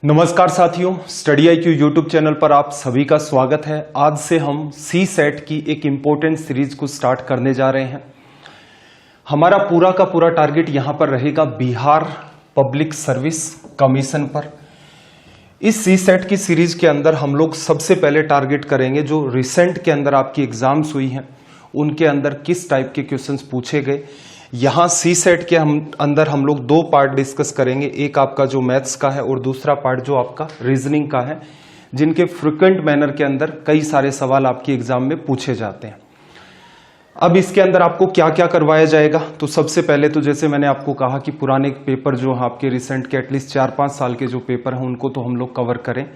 नमस्कार साथियों, study IQ YouTube channel पर आप सभी का स्वागत है। आज से हम सी सेट की एक इम्पोर्टेंट सीरीज को स्टार्ट करने जा रहे हैं। हमारा पूरा का पूरा टारगेट यहां पर रहेगा बिहार पब्लिक सर्विस कमीशन पर। इस सी सेट की सीरीज के अंदर हम लोग सबसे पहले टारगेट करेंगे जो रिसेंट के अंदर आपकी एग्जाम्स हुई हैं उनके अंदर किस टाइप के क्वेश्चंस पूछे गए। यहाँ सी सेट के अंदर हम लोग दो पार्ट डिस्कस करेंगे, एक आपका जो मैथ्स का है और दूसरा पार्ट जो आपका रीजनिंग का है, जिनके फ्रिक्वेंट मैनर के अंदर कई सारे सवाल आपकी एग्जाम में पूछे जाते हैं। अब इसके अंदर आपको क्या क्या करवाया जाएगा, तो सबसे पहले तो जैसे मैंने आपको कहा कि पुराने पेपर जो आपके रिसेंट के एटलीस्ट 4-5 साल के जो पेपर हैं उनको तो हम लोग कवर करें।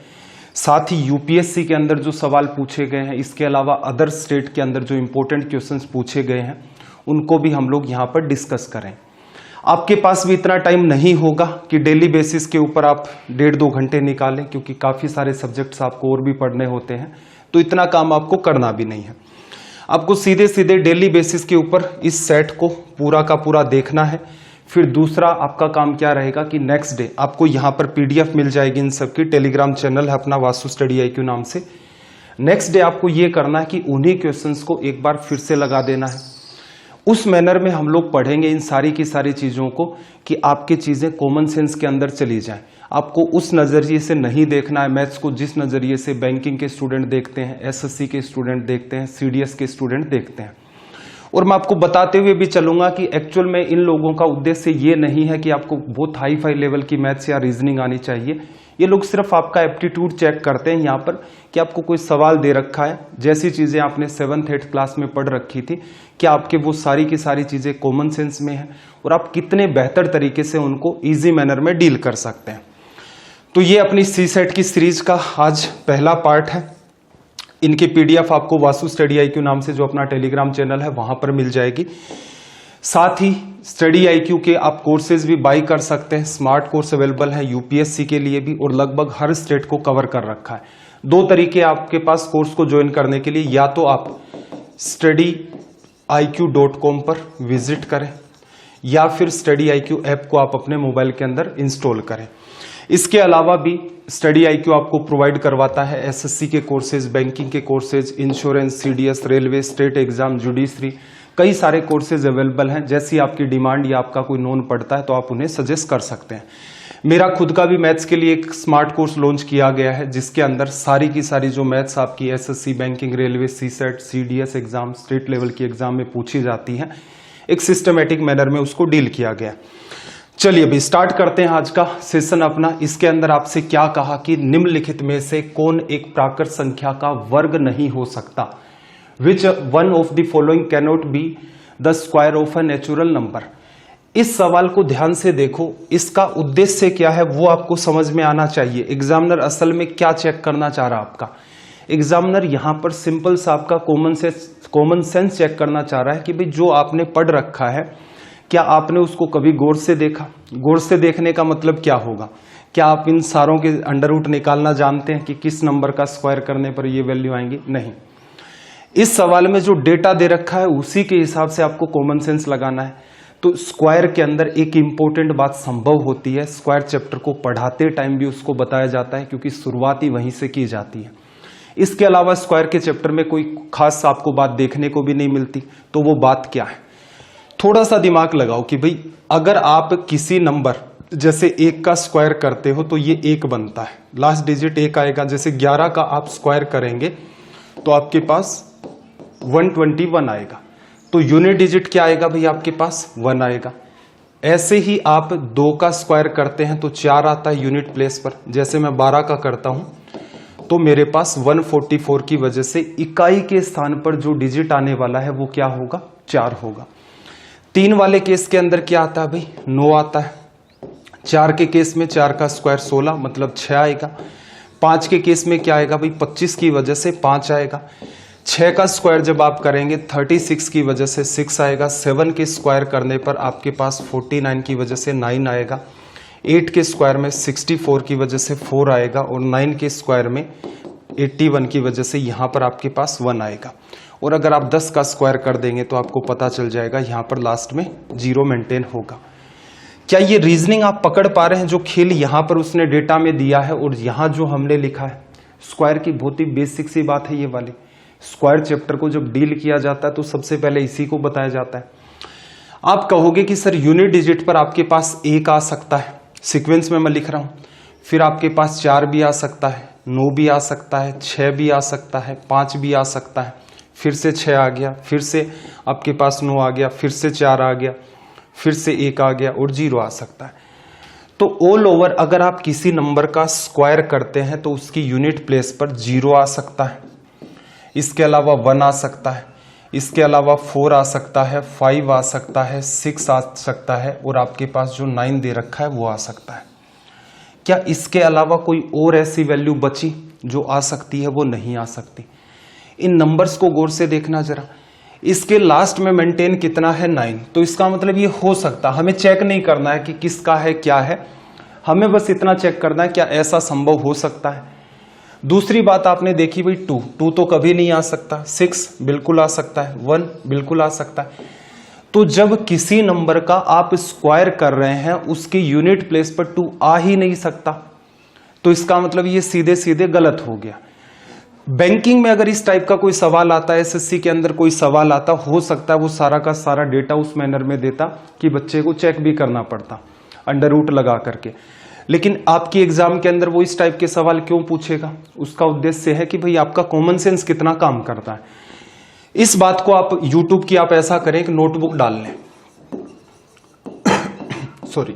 साथ ही यूपीएससी के अंदर जो सवाल पूछे गए हैं, इसके अलावा अदर स्टेट के अंदर जो इंपॉर्टेंट क्वेश्चंस पूछे गए हैं उनको भी हम लोग यहाँ पर डिस्कस करें। आपके पास भी इतना टाइम नहीं होगा कि डेली बेसिस के ऊपर आप 1.5-2 घंटे निकालें, क्योंकि काफी सारे सब्जेक्ट्स आपको और भी पढ़ने होते हैं, तो इतना काम आपको करना भी नहीं है। आपको सीधे सीधे डेली बेसिस के ऊपर इस सेट को पूरा का पूरा देखना है। फिर दूसरा आपका काम क्या रहेगा कि नेक्स्ट डे आपको यहाँ पर PDF मिल जाएगी इन सबकी। टेलीग्राम चैनल है अपना वासु स्टडी IQ नाम से। नेक्स्ट डे आपको ये करना है कि उन्हीं क्वेश्चंस को एक बार फिर से लगा देना है। उस मैनर में हम लोग पढ़ेंगे इन सारी की सारी चीजों को कि आपकी चीजें कॉमन सेंस के अंदर चली जाएं। आपको उस नजरिए से नहीं देखना है मैथ्स को जिस नजरिए से बैंकिंग के स्टूडेंट देखते हैं, SSC के स्टूडेंट देखते हैं, CDS के स्टूडेंट देखते हैं। और मैं आपको बताते हुए भी चलूंगा कि एक्चुअल में इन लोगों का उद्देश्य ये नहीं है कि आपको बहुत हाई फाई लेवल की मैथ्स या रीजनिंग आनी चाहिए। ये लोग सिर्फ आपका एप्टीट्यूड चेक करते हैं यहाँ पर कि आपको कोई सवाल दे रखा है, जैसी चीजें आपने 7th-8th क्लास में पढ़ रखी थी, क्या आपके वो सारी की सारी चीजें कॉमन सेंस में है और आप कितने बेहतर तरीके से उनको इजी मैनर में डील कर सकते हैं। तो ये अपनी सी सेट की सीरीज का आज पहला पार्ट है। इनकी PDF आपको वासु स्टडी IQ नाम से जो अपना टेलीग्राम चैनल है वहां पर मिल जाएगी। साथ ही स्टडी IQ के आप कोर्सेज भी बाई कर सकते हैं। स्मार्ट कोर्स अवेलेबल है UPSC के लिए भी और लगभग हर स्टेट को कवर कर रखा है। दो तरीके आपके पास कोर्स को ज्वाइन करने के लिए, या तो आप studiiq.com पर विजिट करें या फिर स्टडी IQ ऐप को आप अपने मोबाइल के अंदर इंस्टॉल करें। इसके अलावा भी स्टडी IQ आपको प्रोवाइड करवाता है SSC के कोर्सेज, बैंकिंग के courses, insurance, CDS, railway, state exam, judiciary, कई सारे कोर्सेज अवेलेबल हैं। जैसी आपकी डिमांड या आपका कोई नोन पड़ता है तो आप उन्हें सजेस्ट कर सकते हैं। मेरा खुद का भी मैथ्स के लिए एक स्मार्ट कोर्स लॉन्च किया गया है, जिसके अंदर सारी की सारी जो मैथ्स आपकी SSC, banking, railway, CSET, CDS exam, state level की एग्जाम में पूछी जाती है, एक सिस्टमेटिक मैनर में उसको डील किया गया। चलिए अभी स्टार्ट करते हैं आज का सेशन अपना। इसके अंदर आपसे क्या कहा कि निम्नलिखित में से कौन एक प्राकृत संख्या का वर्ग नहीं हो सकता। Which one of the following cannot be the square of a natural number? इस सवाल को ध्यान से देखो, इसका उद्देश्य क्या है वो आपको समझ में आना चाहिए। एग्जामिनर असल में क्या चेक करना चाह रहा है आपका। एग्जामिनर यहाँ पर सिंपल सा आपका कॉमन सेंस चेक करना चाह रहा है कि भाई जो आपने पढ़ रखा है क्या आपने उसको कभी गौर से देखा। गौर से देखने का मतलब क्या होगा, क्या आप इन सारों के अंडर रूट निकालना जानते हैं कि किस नंबर का स्क्वायर करने पर ये वैल्यू आएंगी? नहीं। इस सवाल में जो डेटा दे रखा है उसी के हिसाब से आपको कॉमन सेंस लगाना है। तो स्क्वायर के अंदर एक इंपॉर्टेंट बात संभव होती है, स्क्वायर चैप्टर को पढ़ाते टाइम भी उसको बताया जाता है, क्योंकि शुरुआत ही वहीं से की जाती है। इसके अलावा स्क्वायर के चैप्टर में कोई खास आपको बात देखने को भी नहीं मिलती। तो वो बात क्या है, थोड़ा सा दिमाग लगाओ कि भाई अगर आप किसी नंबर जैसे 1 का स्क्वायर करते हो तो ये 1 बनता है, लास्ट डिजिट 1 आएगा। जैसे 11 का आप स्क्वायर करेंगे तो आपके पास 121 आएगा, तो यूनिट डिजिट क्या आएगा भाई आपके पास 1 आएगा। ऐसे ही आप 2 का स्क्वायर करते हैं तो 4 आता है यूनिट प्लेस पर। जैसे मैं 12 का करता हूं तो मेरे पास 144 की वजह से इकाई के स्थान पर जो डिजिट आने वाला है वो क्या होगा, 4 होगा। 3 वाले केस के अंदर क्या आता है भाई, 9 आता है। 4 के केस में 4 का स्क्वायर 16 मतलब 6 आएगा। 5 के केस में क्या आएगा भाई, 25 की वजह से 5 आएगा। 6 का स्क्वायर जब आप करेंगे 36 की वजह से 6 आएगा। 7 के स्क्वायर करने पर आपके पास 49 की वजह से 9 आएगा। 8 के स्क्वायर में 64 की वजह से 4 आएगा और 9 के स्क्वायर में 81 की वजह से यहां पर आपके पास 1 आएगा। और अगर आप 10 का स्क्वायर कर देंगे तो आपको पता चल जाएगा यहां पर लास्ट में 0 मेंटेन होगा। क्या ये रीजनिंग आप पकड़ पा रहे हैं? जो खेल यहां पर उसने डेटा में दिया है और यहां जो हमने लिखा है, स्क्वायर की बहुत ही बेसिक सी बात है ये वाली। स्क्वायर चैप्टर को जब डील किया जाता है तो सबसे पहले इसी को बताया जाता है। आप कहोगे कि सर यूनिट डिजिट पर आपके पास 1 आ सकता है, सीक्वेंस में मैं लिख रहा हूं, फिर आपके पास 4 भी आ सकता है, 9 भी आ सकता है, 6 भी आ सकता है, 5 भी आ सकता है, फिर से 6 आ गया, फिर से आपके पास 9 आ गया, फिर से 4 आ गया, फिर से 1 आ गया और 0 आ सकता है। तो ऑल ओवर अगर आप किसी नंबर का स्क्वायर करते हैं तो उसकी यूनिट प्लेस पर 0 आ सकता है, इसके अलावा 1 आ सकता है, इसके अलावा 4 आ सकता है, 5 आ सकता है, 6 आ सकता है और आपके पास जो 9 दे रखा है वो आ सकता है। क्या इसके अलावा कोई और ऐसी वैल्यू बची जो आ सकती है? वो नहीं आ सकती। इन नंबर्स को गौर से देखना जरा, इसके लास्ट में मेंटेन कितना है? 9। तो इसका मतलब ये हो सकता, हमें चेक नहीं करना है कि किसका है क्या है, हमें बस इतना चेक करना है क्या ऐसा संभव हो सकता है। दूसरी बात आपने देखी भाई 2 तो कभी नहीं आ सकता, 6 बिल्कुल आ सकता है, 1 बिल्कुल आ सकता है। तो जब किसी नंबर का आप स्क्वायर कर रहे हैं उसकी यूनिट प्लेस पर 2 आ ही नहीं सकता, तो इसका मतलब ये सीधे सीधे गलत हो गया। बैंकिंग में अगर इस टाइप का कोई सवाल आता है, एसएससी के अंदर कोई सवाल आता, हो सकता है वो सारा का सारा डेटा उस मैनर में देता कि बच्चे को चेक भी करना पड़ता अंडर रूट लगा करके। लेकिन आपकी एग्जाम के अंदर वो इस टाइप के सवाल क्यों पूछेगा? उसका उद्देश्य है कि भाई आपका कॉमन सेंस कितना काम करता है। इस बात को आप यूट्यूब की आप ऐसा करें कि नोटबुक डाल लें सॉरी,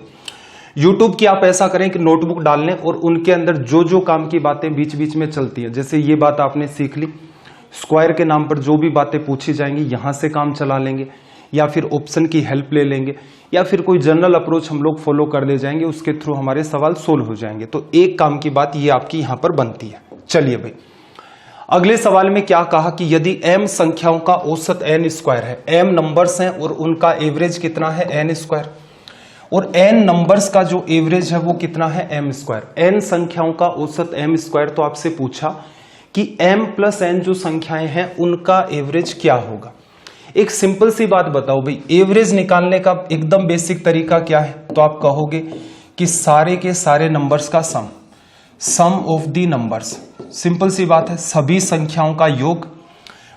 यूट्यूब की आप ऐसा करें कि नोटबुक डाल लें और उनके अंदर जो जो काम की बातें बीच बीच में चलती है, जैसे ये बात आपने सीख ली, स्क्वायर के नाम पर जो भी बातें पूछी जाएंगी यहां से काम चला लेंगे, या फिर ऑप्शन की हेल्प ले लेंगे, या फिर कोई जनरल अप्रोच हम लोग फॉलो कर ले जाएंगे, उसके थ्रू हमारे सवाल सोल्व हो जाएंगे। तो एक काम की बात ये आपकी यहां पर बनती है। चलिए भाई, अगले सवाल में क्या कहा कि यदि m संख्याओं का औसत n स्क्वायर है, m नंबर्स हैं और उनका एवरेज कितना है n स्क्वायर, और n नंबर्स का जो एवरेज है वो कितना है m स्क्वायर। n संख्याओं का औसत m स्क्वायर, तो आपसे पूछा कि m प्लस n जो संख्याएं हैं उनका एवरेज क्या होगा। एक सिंपल सी बात बताओ भाई, एवरेज निकालने का एकदम बेसिक तरीका क्या है? तो आप कहोगे कि सारे के सारे नंबर्स का सम ऑफ दी नंबर्स। सिंपल सी बात है, सभी संख्याओं का योग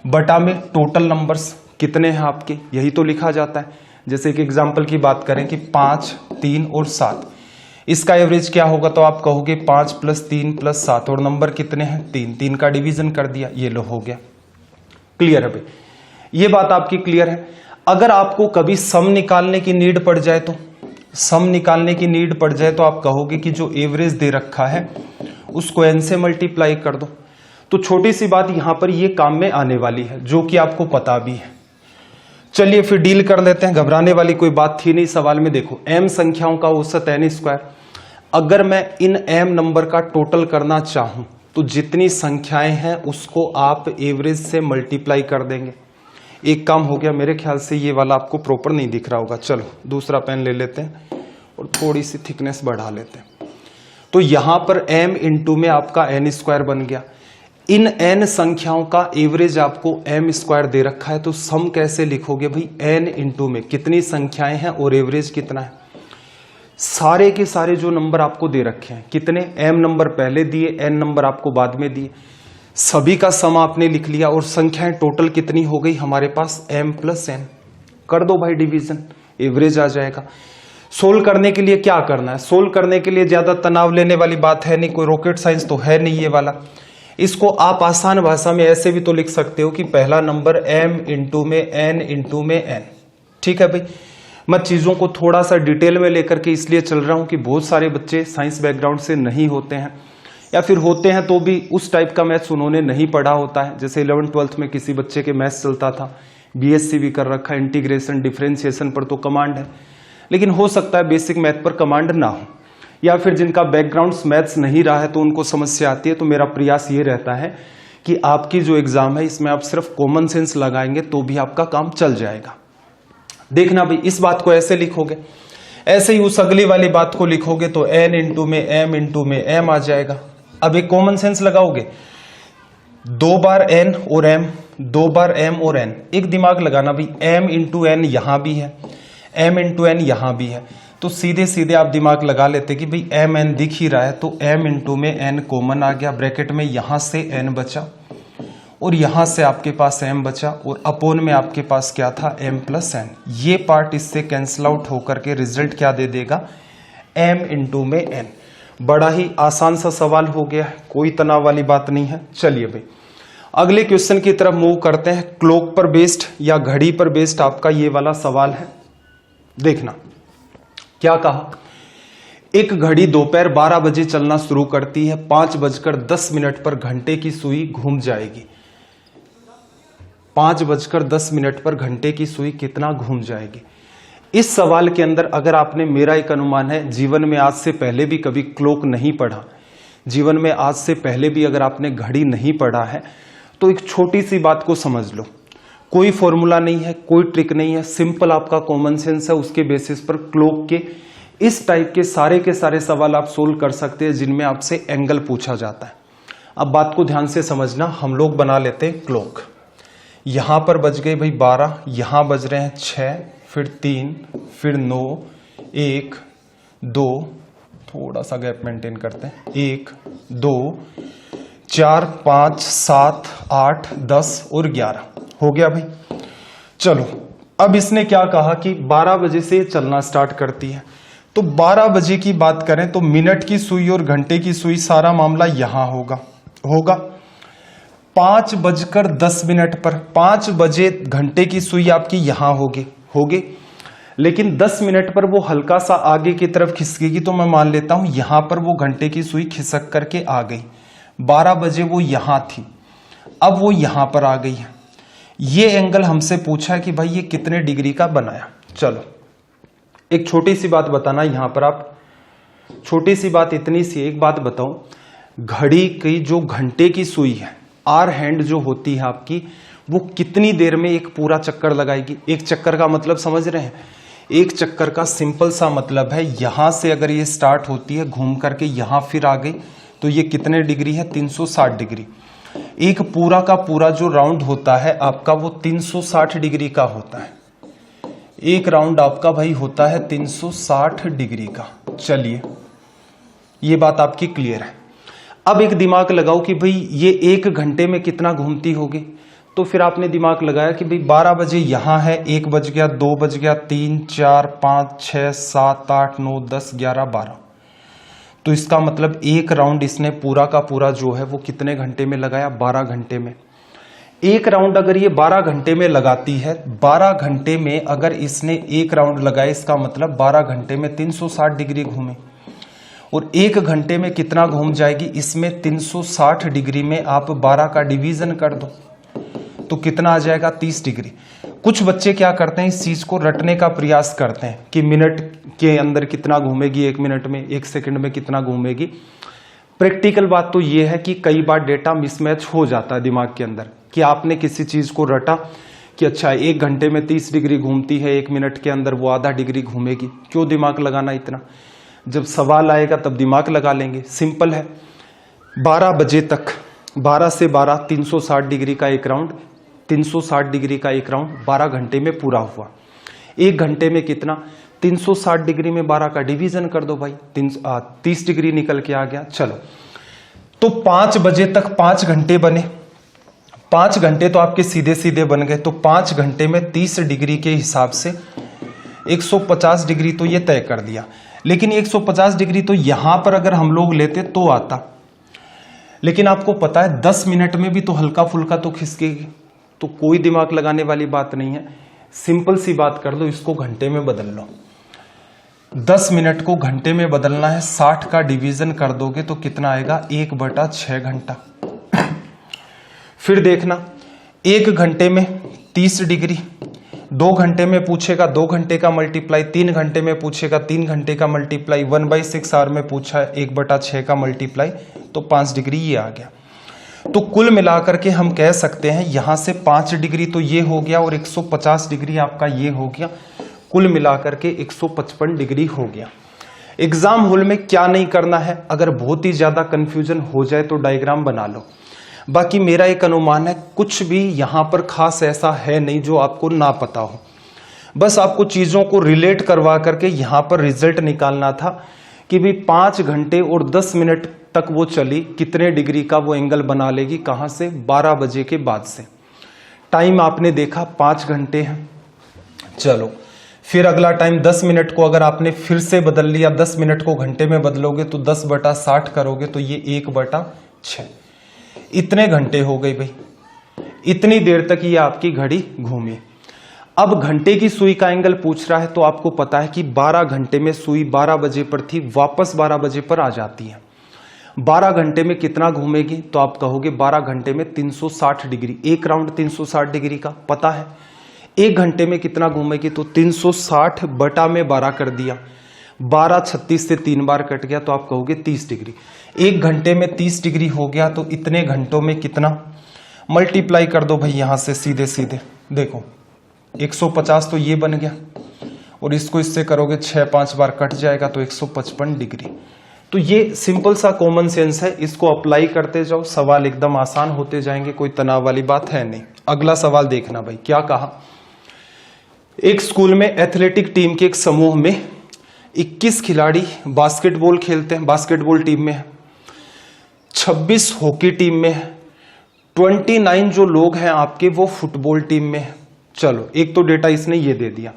बटा में टोटल नंबर्स कितने हैं आपके, यही तो लिखा जाता है। जैसे एक एग्जांपल की बात करें कि 5, 3 और 7, इसका एवरेज क्या होगा? तो आप कहोगे 5 + 3 + 7 और नंबर कितने हैं? 3। 3 का डिवीजन कर दिया, ये लो हो गया। क्लियर है भाई, ये बात आपकी क्लियर है। अगर आपको कभी सम निकालने की नीड पड़ जाए तो आप कहोगे कि जो एवरेज दे रखा है उसको n से मल्टीप्लाई कर दो। तो छोटी सी बात यहां पर ये काम में आने वाली है, जो कि आपको पता भी है। चलिए फिर डील कर लेते हैं, घबराने वाली कोई बात थी नहीं सवाल में। देखो, m संख्याओं का औसत n स्क्वायर, अगर मैं इन m नंबर का टोटल करना चाहूं तो जितनी संख्याएं हैं उसको आप एवरेज से मल्टीप्लाई कर देंगे। एक काम हो गया, मेरे ख्याल से ये वाला आपको प्रॉपर नहीं दिख रहा होगा। चलो दूसरा पेन ले लेते हैं और थोड़ी सी थिकनेस बढ़ा लेते हैं। तो यहां पर m इंटू में आपका n स्क्वायर बन गया। इन n संख्याओं का एवरेज आपको m स्क्वायर दे रखा है, तो सम कैसे लिखोगे भाई? n इंटू में कितनी संख्याएं हैं और एवरेज कितना है। सारे के सारे जो नंबर आपको दे रखे हैं, कितने m नंबर पहले दिए, n नंबर आपको बाद में दिए, सभी का सम आपने लिख लिया और संख्याएं टोटल कितनी हो गई हमारे पास? m + n। कर दो भाई डिवीजन, एवरेज आ जाएगा। सोल्व करने के लिए क्या करना है? सोल्व करने के लिए ज्यादा तनाव लेने वाली बात है नहीं, कोई रॉकेट साइंस तो है नहीं ये वाला। इसको आप आसान भाषा में ऐसे भी तो लिख सकते हो कि पहला नंबर m इंटू में n इंटू में n। ठीक है भाई, मैं चीजों को थोड़ा सा डिटेल में लेकर के इसलिए चल रहा हूं कि बहुत सारे बच्चे साइंस बैकग्राउंड से नहीं होते हैं, या फिर होते हैं तो भी उस टाइप का मैथ्स उन्होंने नहीं पढ़ा होता है। जैसे 11th 12th में किसी बच्चे के मैथ्स चलता था, बीएससी भी कर रखा है, इंटीग्रेशन डिफरेंशिएशन पर तो कमांड है, लेकिन हो सकता है बेसिक मैथ पर कमांड ना हो, या फिर जिनका बैकग्राउंड मैथ्स नहीं रहा है तो उनको समस्या आती है। तो मेरा प्रयास ये रहता है कि आपकी जो एग्जाम है इसमें आप सिर्फ कॉमन सेंस लगाएंगे तो भी आपका काम चल जाएगा। देखना भाई, इस बात को ऐसे लिखोगे, ऐसे ही उस अगली वाली बात को लिखोगे तो n इंटू में m इंटू में m आ जाएगा। अब एक कॉमन सेंस लगाओगे, 2 बार n और m, 2 बार m और n। एक दिमाग लगाना भाई, m इंटू n यहां भी है, m इंटू एन यहां भी है, तो सीधे सीधे आप दिमाग लगा लेते कि भाई m n दिख ही रहा है, तो m इंटू में n कॉमन आ गया, ब्रैकेट में यहां से n बचा और यहां से आपके पास m बचा और अपोन में आपके पास क्या था m प्लस n। ये पार्ट इससे कैंसिल आउट होकर के रिजल्ट क्या दे देगा m इंटू में n। बड़ा ही आसान सा सवाल हो गया है, कोई तनाव वाली बात नहीं है। चलिए भाई अगले क्वेश्चन की तरफ मूव करते हैं। क्लॉक पर बेस्ड या घड़ी पर बेस्ड आपका ये वाला सवाल है। देखना क्या कहा, एक घड़ी दोपहर 12 बजे चलना शुरू करती है, 5:10 पर घंटे की सुई घूम जाएगी। 5:10 पर घंटे की सुई कितना घूम जाएगी। इस सवाल के अंदर अगर आपने, मेरा एक अनुमान है, जीवन में आज से पहले भी कभी क्लॉक नहीं पढ़ा, जीवन में आज से पहले भी अगर आपने घड़ी नहीं पढ़ा है, तो एक छोटी सी बात को समझ लो। कोई फॉर्मूला नहीं है, कोई ट्रिक नहीं है, सिंपल आपका कॉमन सेंस है, उसके बेसिस पर क्लॉक के इस टाइप के सारे सवाल आप सोल्व कर सकते हैं जिनमें आपसे एंगल पूछा जाता है। अब बात को ध्यान से समझना, हम लोग बना लेते हैं क्लॉक। यहां पर बज गए भाई 12, यहां बज रहे हैं 6, फिर 3, फिर 9, 1, 2, थोड़ा सा गैप मेंटेन करते हैं, 1, 2, 4, 5, 7, 8, 10 और 11 हो गया भाई। चलो अब इसने क्या कहा कि 12 बजे से चलना स्टार्ट करती है, तो 12 बजे की बात करें तो मिनट की सुई और घंटे की सुई सारा मामला यहां होगा 5:10 पर 5 बजे घंटे की सुई आपकी यहां होगी, लेकिन 10 मिनट पर वो हल्का सा आगे की तरफ खिसकेगी, तो मैं मान लेता हूं यहां पर वो घंटे की सुई खिसक करके आ गई। 12 बजे वो यहां थी, अब वो यहां पर आ गई है। ये एंगल हमसे पूछा है कि भाई ये कितने डिग्री का बनाया। चलो एक छोटी सी बात बताना यहां पर आप, छोटी सी बात इतनी सी, एक बात बताऊं, घड़ी की जो घंटे की सुई है, आर हैंड जो होती है आपकी, वो कितनी देर में एक पूरा चक्कर लगाएगी। एक चक्कर का मतलब समझ रहे हैं, एक चक्कर का सिंपल सा मतलब है, यहां से अगर ये स्टार्ट होती है घूम करके यहां फिर आ गई, तो ये कितने डिग्री है 360 डिग्री। एक पूरा का पूरा जो राउंड होता है आपका वो 360 डिग्री का होता है। एक राउंड आपका भाई होता है 360 डिग्री का। चलिए ये बात आपकी क्लियर है। अब एक दिमाग लगाओ कि भाई ये 1 घंटे में कितना घूमती होगी, तो फिर आपने दिमाग लगाया कि भाई 12 बजे यहां है, 1 बज गया, 2 बज गया, 3, 4, 5, 6, 7, 8, 9, 10, 11, 12, तो इसका मतलब एक राउंड इसने पूरा का पूरा जो है वो कितने घंटे में लगाया 12 घंटे में। एक राउंड अगर ये 12 घंटे में लगाती है, 12 घंटे में अगर इसने एक राउंड लगाया, इसका मतलब 12 घंटे में 360 डिग्री घूमे, और 1 घंटे में कितना घूम जाएगी, इसमें 360 डिग्री में आप 12 का डिवीजन कर दो तो कितना आ जाएगा 30 डिग्री। कुछ बच्चे क्या करते हैं, इस चीज को रटने का प्रयास करते हैं कि मिनट के अंदर कितना घूमेगी, 1 मिनट में, 1 सेकंड में कितना घूमेगी। प्रैक्टिकल बात तो यह है कि कई बार डेटा मिसमैच हो जाता है दिमाग के अंदर, कि आपने किसी चीज को रटा कि अच्छा 1 घंटे में 30 डिग्री घूमती है, 1 मिनट के अंदर वो आधा डिग्री घूमेगी। क्यों दिमाग लगाना इतना, जब सवाल आएगा तब दिमाग लगा लेंगे। सिंपल है, 12 बजे तक, 12 से 12 360 डिग्री का एक राउंड, 360 डिग्री का एक राउंड 12 घंटे में पूरा हुआ। 1 घंटे में कितना, 360 डिग्री में 12 का डिवीजन कर दो भाई, 30 डिग्री निकल के आ गया। चलो तो 5 बजे तक 5 घंटे बने, 5 घंटे तो आपके सीधे सीधे बन गए, तो 5 घंटे में 30 डिग्री के हिसाब से 150 डिग्री तो ये तय कर दिया। लेकिन 150 डिग्री तो यहां पर अगर हम लोग लेते तो आता, लेकिन आपको पता है 10 मिनट में भी तो हल्का फुल्का तो खिसकेगी, तो कोई दिमाग लगाने वाली बात नहीं है। सिंपल सी बात कर लो, इसको घंटे में बदल लो। 10 मिनट को घंटे में बदलना है, 60 का डिवीजन कर दोगे तो कितना आएगा 1/6 घंटा। फिर देखना 1 घंटे में 30 डिग्री, 2 घंटे में पूछेगा 2 घंटे का मल्टीप्लाई, 3 घंटे में पूछेगा 3 घंटे का मल्टीप्लाई, 1/6 आवर में पूछा है 1/6 का मल्टीप्लाई, तो 5 डिग्री ये आ गया। तो कुल मिलाकर के हम कह सकते हैं यहां से 5 डिग्री तो ये हो गया और 150 डिग्री आपका ये हो गया, कुल मिलाकर के 155 डिग्री हो गया। एग्जाम हॉल में क्या नहीं करना है, अगर बहुत ही ज्यादा कंफ्यूजन हो जाए तो डायग्राम बना लो। बाकी मेरा एक अनुमान है कुछ भी यहां पर खास ऐसा है नहीं जो आपको ना पता हो। बस आपको चीजों को रिलेट करवा करके यहां पर रिजल्ट निकालना था कि भाई 5 घंटे और 10 मिनट तक वो चली, कितने डिग्री का वो एंगल बना लेगी, कहां से, 12 बजे के बाद से। टाइम आपने देखा 5 घंटे है। चलो फिर अगला टाइम 10 मिनट को अगर आपने फिर से बदल लिया, 10 मिनट को घंटे में बदलोगे तो 10/60 करोगे तो ये 1/6, इतने घंटे हो गए भाई। इतनी देर तक ये आपकी घड़ी घूमी। अब घंटे की सुई का एंगल पूछ रहा है, तो आपको पता है कि 12 घंटे में सुई 12 बजे पर थी, वापस 12 बजे पर आ जाती है। 12 घंटे में कितना घूमेगी, तो आप कहोगे 12 घंटे में 360 डिग्री, एक राउंड 360 डिग्री का पता है। 1 घंटे में कितना घूमेगी, तो 360/12 कर दिया, 12/36 से 3 बार कट गया, तो आप कहोगे 30 डिग्री। 1 घंटे में 30 डिग्री हो गया, तो इतने घंटों में कितना, मल्टीप्लाई कर दो भाई यहां से सीधे सीधे, देखो 150 तो ये बन गया, और इसको इससे करोगे 6-5 बार कट जाएगा, तो 155 डिग्री। तो ये सिंपल सा कॉमन सेंस है, इसको अप्लाई करते जाओ, सवाल एकदम आसान होते जाएंगे, कोई तनाव वाली बात है नहीं। अगला सवाल देखना भाई, क्या कहा। एक स्कूल में एथलेटिक टीम के एक समूह में 21 खिलाड़ी बास्केटबॉल खेलते हैं, बास्केटबॉल टीम में है, 26 हॉकी टीम में है, 29 जो लोग हैं आपके वो फुटबॉल टीम में है। चलो एक तो डेटा इसने ये दे दिया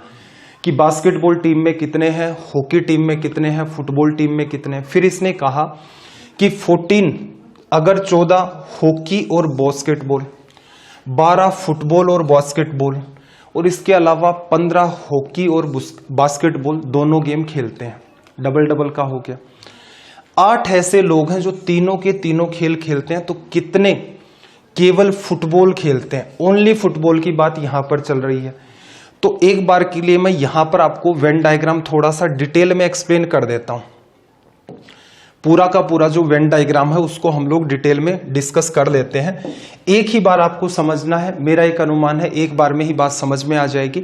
कि बास्केटबॉल टीम में कितने हैं, हॉकी टीम में कितने हैं, फुटबॉल टीम में कितने हैं। फिर इसने कहा कि 14 अगर 14 हॉकी और बास्केटबॉल, 12 फुटबॉल और बास्केटबॉल, और इसके अलावा 15 हॉकी और बास्केटबॉल दोनों गेम खेलते हैं, डबल डबल का हो गया। 8 ऐसे लोग हैं जो तीनों के तीनों खेल खेलते हैं, तो कितने केवल फुटबॉल खेलते हैं, ओनली फुटबॉल की बात यहां पर चल रही है। तो एक बार के लिए मैं यहां पर आपको वेन डायग्राम थोड़ा सा डिटेल में एक्सप्लेन कर देता हूं। पूरा का पूरा जो वेन डायग्राम है उसको हम लोग डिटेल में डिस्कस कर लेते हैं। एक ही बार आपको समझना है, मेरा एक अनुमान है एक बार में ही बात समझ में आ जाएगी।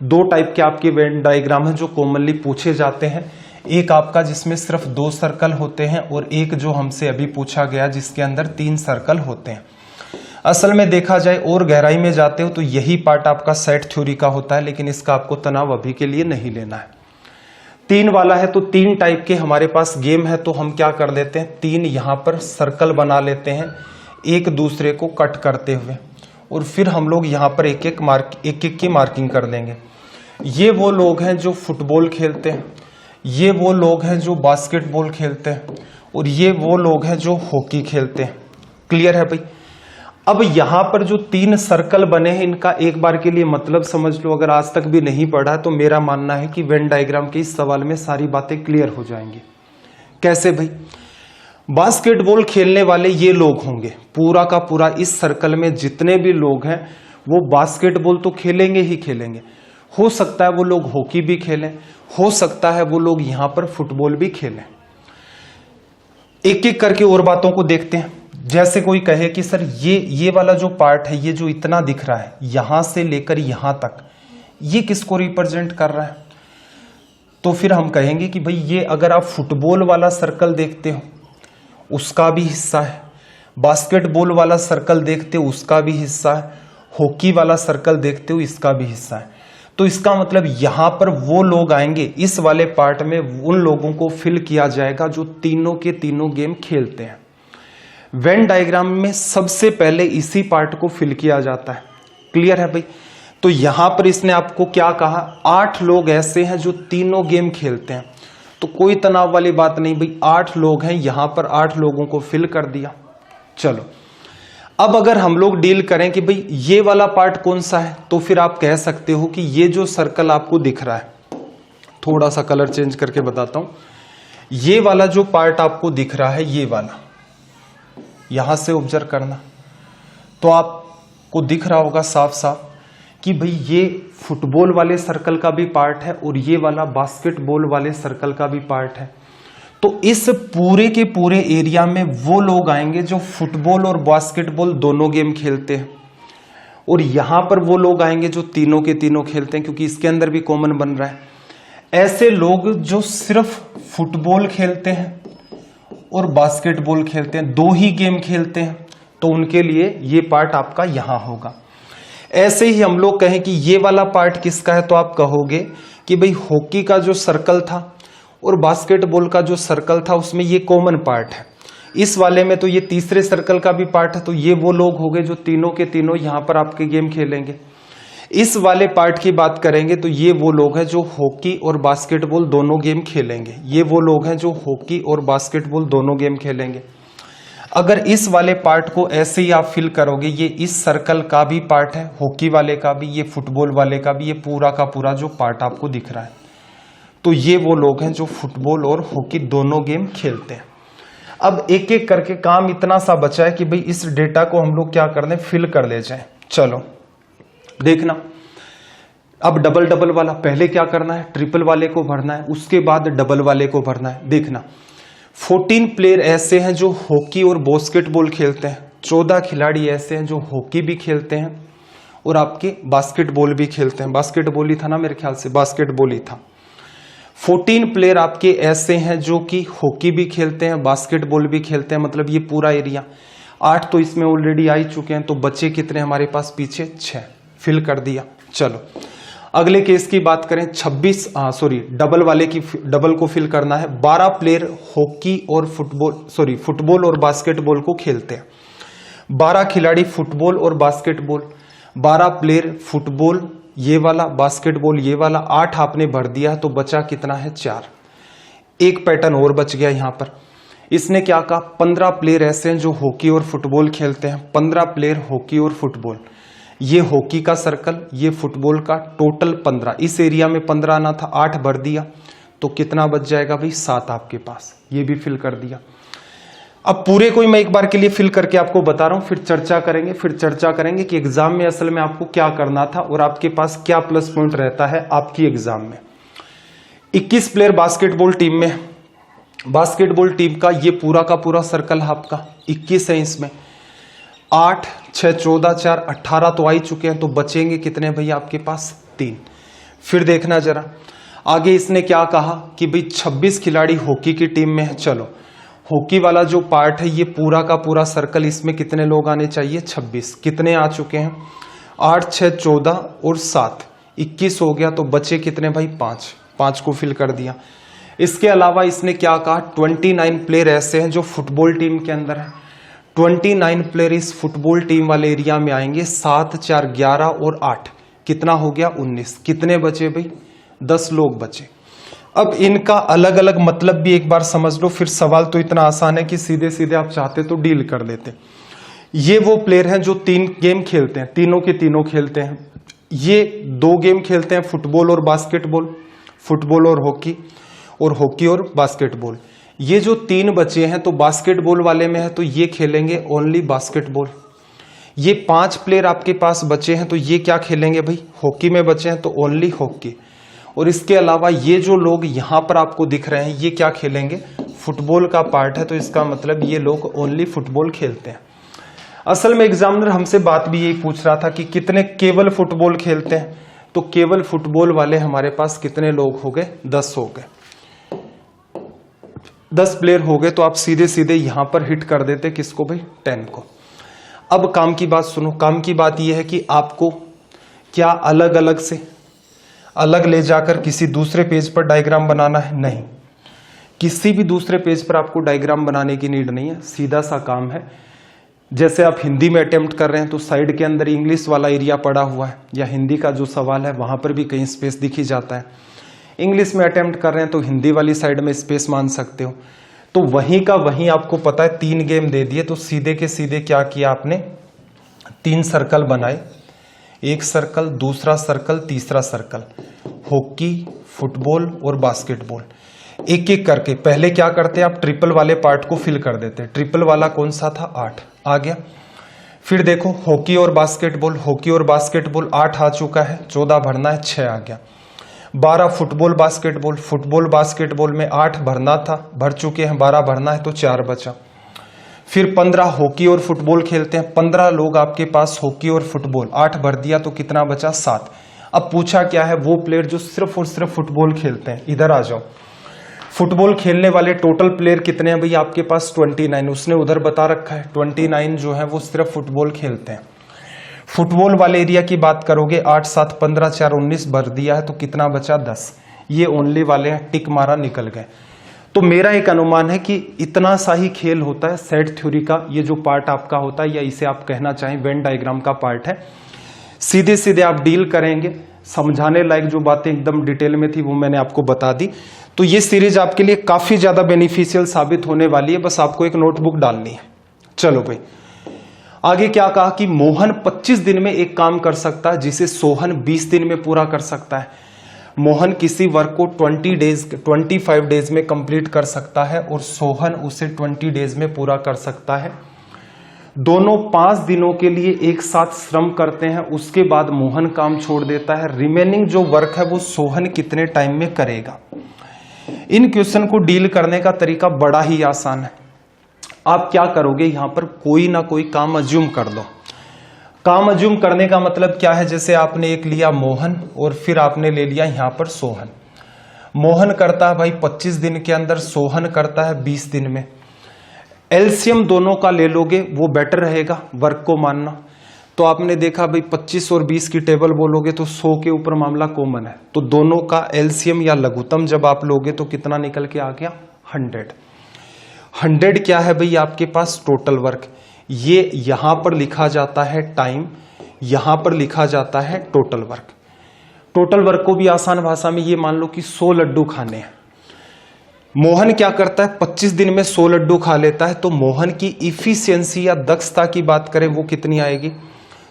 2 टाइप के आपके वेन डायग्राम है जो कॉमनली पूछे जाते हैं, एक आपका जिसमें सिर्फ 2 सर्कल होते हैं, और एक जो हमसे अभी पूछा गया जिसके अंदर 3 सर्कल होते हैं। असल में देखा जाए और गहराई में जाते हो तो यही पार्ट आपका सेट थ्योरी का होता है, लेकिन इसका आपको तनाव अभी के लिए नहीं लेना है। 3 वाला है तो 3 टाइप के हमारे पास गेम है, तो हम क्या कर लेते हैं, 3 यहां पर सर्कल बना लेते हैं एक दूसरे को कट करते हुए, और फिर हम लोग यहां पर एक एक की मार्किंग कर देंगे। ये वो लोग हैं जो फुटबॉल खेलते हैं, ये वो लोग हैं जो बास्केटबॉल खेलते हैं, और ये वो लोग हैं जो हॉकी खेलते हैं। क्लियर है भाई। अब यहां पर जो 3 सर्कल बने हैं इनका एक बार के लिए मतलब समझ लो, अगर आज तक भी नहीं पढ़ा तो मेरा मानना है कि वेन डायग्राम के इस सवाल में सारी बातें क्लियर हो जाएंगी। कैसे भाई, बास्केटबॉल खेलने वाले ये लोग होंगे, पूरा का पूरा इस सर्कल में जितने भी लोग हैं वो बास्केटबॉल तो खेलेंगे ही खेलेंगे। हो सकता है वो लोग हॉकी भी खेलें, हो सकता है वो लोग यहां पर फुटबॉल भी खेलें। एक एक करके और बातों को देखते हैं। जैसे कोई कहे कि सर ये वाला जो पार्ट है, ये जो इतना दिख रहा है यहां से लेकर यहां तक, ये किसको रिप्रेजेंट कर रहा है, तो फिर हम कहेंगे कि भाई ये अगर आप फुटबॉल वाला सर्कल देखते हो उसका भी हिस्सा है, बास्केटबॉल वाला सर्कल देखते हो उसका भी हिस्सा है, हॉकी वाला सर्कल देखते हो इसका भी हिस्सा है। तो इसका मतलब यहां पर वो लोग आएंगे, इस वाले पार्ट में उन लोगों को फिल किया जाएगा जो तीनों के तीनों गेम खेलते हैं। वेन डायग्राम में सबसे पहले इसी पार्ट को फिल किया जाता है। क्लियर है भाई। तो यहां पर इसने आपको क्या कहा, 8 लोग ऐसे हैं जो तीनों गेम खेलते हैं, तो कोई तनाव वाली बात नहीं भाई, 8 लोग हैं, यहां पर 8 लोगों को फिल कर दिया। चलो अब अगर हम लोग डील करें कि भाई ये वाला पार्ट कौन सा है, तो फिर आप कह सकते हो कि ये जो सर्कल आपको दिख रहा है, थोड़ा सा कलर चेंज करके बताता हूं, ये वाला जो पार्ट आपको दिख रहा है, ये वाला यहां से ऑब्जर्व करना, तो आपको दिख रहा होगा साफ साफ कि भाई ये फुटबॉल वाले सर्कल का भी पार्ट है और ये वाला बास्केटबॉल वाले सर्कल का भी पार्ट है। तो इस पूरे के पूरे एरिया में वो लोग आएंगे जो फुटबॉल और बास्केटबॉल दोनों गेम खेलते हैं, और यहां पर वो लोग आएंगे जो तीनों के तीनों खेलते हैं, क्योंकि इसके अंदर भी कॉमन बन रहा है। ऐसे लोग जो सिर्फ फुटबॉल खेलते हैं और बास्केटबॉल खेलते हैं, 2 ही गेम खेलते हैं, तो उनके लिए ये पार्ट आपका यहां होगा। ऐसे ही हम लोग कहें कि ये वाला पार्ट किसका है, तो आप कहोगे कि भाई हॉकी का जो सर्कल था और बास्केटबॉल का जो सर्कल था उसमें ये कॉमन पार्ट है। इस वाले में तो ये तीसरे सर्कल का भी पार्ट है, तो ये वो लोग हो गए जो तीनों के तीनों यहां पर आपके गेम खेलेंगे। इस वाले पार्ट की बात करेंगे तो ये वो लोग हैं जो हॉकी और बास्केटबॉल दोनों गेम खेलेंगे। ये वो लोग हैं जो हॉकी और बास्केटबॉल दोनों गेम खेलेंगे। अगर इस वाले पार्ट को ऐसे ही आप फिल करोगे, ये इस सर्कल का भी पार्ट है, हॉकी वाले का भी, ये फुटबॉल वाले का भी, ये पूरा का पूरा जो पार्ट आपको दिख रहा है, तो ये वो लोग हैं जो फुटबॉल और हॉकी दोनों गेम खेलते हैं। अब एक एक करके काम इतना सा बचा है कि भाई इस डेटा को हम लोग क्या कर दें, फिल कर ले जाएं। चलो देखना, अब डबल डबल वाला पहले क्या करना है, ट्रिपल वाले को भरना है, उसके बाद डबल वाले को भरना है। देखना 14 प्लेयर ऐसे हैं जो हॉकी और बास्केटबॉल खेलते हैं, 14 खिलाड़ी ऐसे हैं जो हॉकी भी खेलते हैं और आपके बास्केटबॉल भी खेलते हैं। बास्केटबॉल ही था ना, मेरे ख्याल से बास्केटबॉल ही था। 14 प्लेयर आपके ऐसे हैं जो कि हॉकी भी खेलते हैं, बास्केटबॉल भी खेलते हैं, मतलब ये पूरा एरिया। 8 तो इसमें ऑलरेडी आ ही चुके हैं, तो बचे कितने हमारे पास पीछे, 6, फिल कर दिया। चलो अगले केस की बात करें, डबल वाले की, डबल को फिल करना है। 12 प्लेयर हॉकी और फुटबॉल और बास्केटबॉल को खेलते हैं। 12 खिलाड़ी फुटबॉल और बास्केटबॉल, 12 प्लेयर फुटबॉल ये वाला, बास्केटबॉल ये वाला। 8 आपने भर दिया तो बचा कितना है, 4। एक पैटर्न और बच गया यहां पर। इसने क्या कहा, 15 प्लेयर ऐसे हैं जो हॉकी और फुटबॉल खेलते हैं। 15 प्लेयर हॉकी और फुटबॉल, ये हॉकी का सर्कल, ये फुटबॉल का, टोटल 15। इस एरिया में 15 आना था, 8 भर दिया तो कितना बच जाएगा भाई, 7 आपके पास। ये भी फिल कर दिया। अब पूरे को मैं एक बार के लिए फिल करके आपको बता रहा हूं, फिर चर्चा करेंगे कि एग्जाम में असल में आपको क्या करना था और आपके पास क्या प्लस पॉइंट रहता है आपकी एग्जाम में। 21 प्लेयर बास्केटबॉल टीम में, बास्केटबॉल टीम का ये पूरा का पूरा सर्कल है आपका, 21 है इसमें। 8, 6, 14, 4, 18 तो आ ही चुके हैं, तो बचेंगे कितने भैया आपके पास, 3। फिर देखना जरा आगे, इसने क्या कहा कि भाई 26 खिलाड़ी हॉकी की टीम में है। चलो हॉकी वाला जो पार्ट है ये पूरा का पूरा सर्कल, इसमें कितने लोग आने चाहिए, 26। कितने आ चुके हैं, 8, 6, 14 और 7, 21 हो गया, तो बचे कितने भाई, 5 को फिल कर दिया। इसके अलावा इसने क्या कहा, 29 प्लेयर ऐसे हैं जो फुटबॉल टीम के अंदर है। 29 प्लेयर इस फुटबॉल टीम वाले एरिया में आएंगे। 7, 4, 11 और 8 कितना हो गया, 19। कितने बचे भाई, 10 लोग बचे। अब इनका अलग अलग मतलब भी एक बार समझ लो, फिर सवाल तो इतना आसान है कि सीधे सीधे आप चाहते तो डील कर लेते। ये वो प्लेयर हैं जो 3 गेम खेलते हैं, तीनों के तीनों खेलते हैं। ये 2 गेम खेलते हैं, फुटबॉल और बास्केटबॉल, फुटबॉल और हॉकी और बास्केटबॉल। ये जो 3 बचे हैं तो बास्केटबॉल वाले में है तो ये खेलेंगे ओनली बास्केटबॉल। ये 5 प्लेयर आपके पास बचे हैं तो ये क्या खेलेंगे भाई, हॉकी में बचे हैं तो ओनली हॉकी। और इसके अलावा ये जो लोग यहां पर आपको दिख रहे हैं ये क्या खेलेंगे, फुटबॉल का पार्ट है, तो इसका मतलब ये लोग ओनली फुटबॉल खेलते हैं। असल में एग्जामिनर हमसे बात भी यही पूछ रहा था कि कितने केवल फुटबॉल खेलते हैं, तो केवल फुटबॉल वाले हमारे पास कितने लोग हो गए, 10 हो गए। 10 प्लेयर हो गए, तो आप सीधे सीधे यहां पर हिट कर देते किसको भाई, 10 को। अब काम की बात सुनो, काम की बात यह है कि आपको क्या अलग अलग से अलग ले जाकर किसी दूसरे पेज पर डायग्राम बनाना है, नहीं, किसी भी दूसरे पेज पर आपको डायग्राम बनाने की नीड नहीं है। सीधा सा काम है, जैसे आप हिंदी में अटेम्प्ट कर रहे हैं तो साइड के अंदर इंग्लिश वाला एरिया पड़ा हुआ है, या हिंदी का जो सवाल है वहां पर भी कहीं स्पेस दिख ही जाता है। इंग्लिश में अटेम्प्ट कर रहे हैं तो हिंदी वाली साइड में स्पेस मान सकते हो। तो वहीं का वहीं आपको पता है 3 गेम दे दिए, तो सीधे के सीधे क्या किया आपने, 3 सर्कल बनाए, एक सर्कल, दूसरा सर्कल, तीसरा सर्कल, हॉकी, फुटबॉल और बास्केटबॉल। एक एक करके पहले क्या करते आप, ट्रिपल वाले पार्ट को फिल कर देते। ट्रिपल वाला कौन सा था, 8 आ गया। फिर देखो हॉकी और बास्केटबॉल, 8 आ चुका है, 14 भरना है, 6 आ गया। 12 फुटबॉल बास्केटबॉल में 8 भरना था, भर चुके हैं, 12 भरना है तो 4 बचा। फिर 15 हॉकी और फुटबॉल खेलते हैं, 15 लोग आपके पास हॉकी और फुटबॉल, 8 भर दिया तो कितना बचा, 7। अब पूछा क्या है, वो प्लेयर जो सिर्फ और सिर्फ फुटबॉल खेलते हैं। इधर आ जाओ, फुटबॉल खेलने वाले टोटल प्लेयर कितने हैं भाई आपके पास, 29। उसने उधर बता रखा है 29 जो है वो सिर्फ फुटबॉल खेलते हैं। फुटबॉल वाले एरिया की बात करोगे 8 7 15 4 19 भर दिया है तो कितना बचा 10। ये ओनली वाले हैं, टिक मारा निकल गए। तो मेरा एक अनुमान है कि इतना सा ही खेल होता है सेट थ्योरी का, ये जो पार्ट आपका होता है, या इसे आप कहना चाहें वेन डायग्राम का पार्ट है। सीधे सीधे आप डील करेंगे, समझाने लायक जो बातें एकदम डिटेल में थी वो मैंने आपको बता दी। तो ये सीरीज आपके लिए काफी ज्यादा बेनिफिशियल साबित होने वाली है, बस आपको एक नोटबुक डालनी है। चलो भाई, आगे क्या कहा कि मोहन 25 दिन में एक काम कर सकता है जिसे सोहन 20 दिन में पूरा कर सकता है। मोहन किसी वर्क को 25 डेज में कंप्लीट कर सकता है और सोहन उसे 20 डेज में पूरा कर सकता है। दोनों 5 दिनों के लिए एक साथ श्रम करते हैं, उसके बाद मोहन काम छोड़ देता है। रिमेनिंग जो वर्क है वो सोहन कितने टाइम में करेगा। इन क्वेश्चन को डील करने का तरीका बड़ा ही आसान है। आप क्या करोगे, यहां पर कोई ना कोई काम अज्यूम कर दो। काम अज्यूम करने का मतलब क्या है, जैसे आपने एक लिया मोहन और फिर आपने ले लिया यहां पर सोहन। मोहन करता है भाई 25 दिन के अंदर, सोहन करता है 20 दिन में। एलसीएम दोनों का ले लोगे वो बेटर रहेगा वर्क को मानना। तो आपने देखा भाई 25 और 20 की टेबल बोलोगे तो 100 के ऊपर मामला कॉमन है, तो दोनों का एलसीएम या लघुत्तम जब आप लोगे तो कितना निकल के आ गया 100। 100 क्या है भाई आपके पास टोटल वर्क। ये यहां पर लिखा जाता है टाइम, यहां पर लिखा जाता है टोटल वर्क। टोटल वर्क को भी आसान भाषा में ये मान लो कि 100 लड्डू खाने हैं। मोहन क्या करता है 25 दिन में 100 लड्डू खा लेता है, तो मोहन की इफिशियंसी या दक्षता की बात करें वो कितनी आएगी।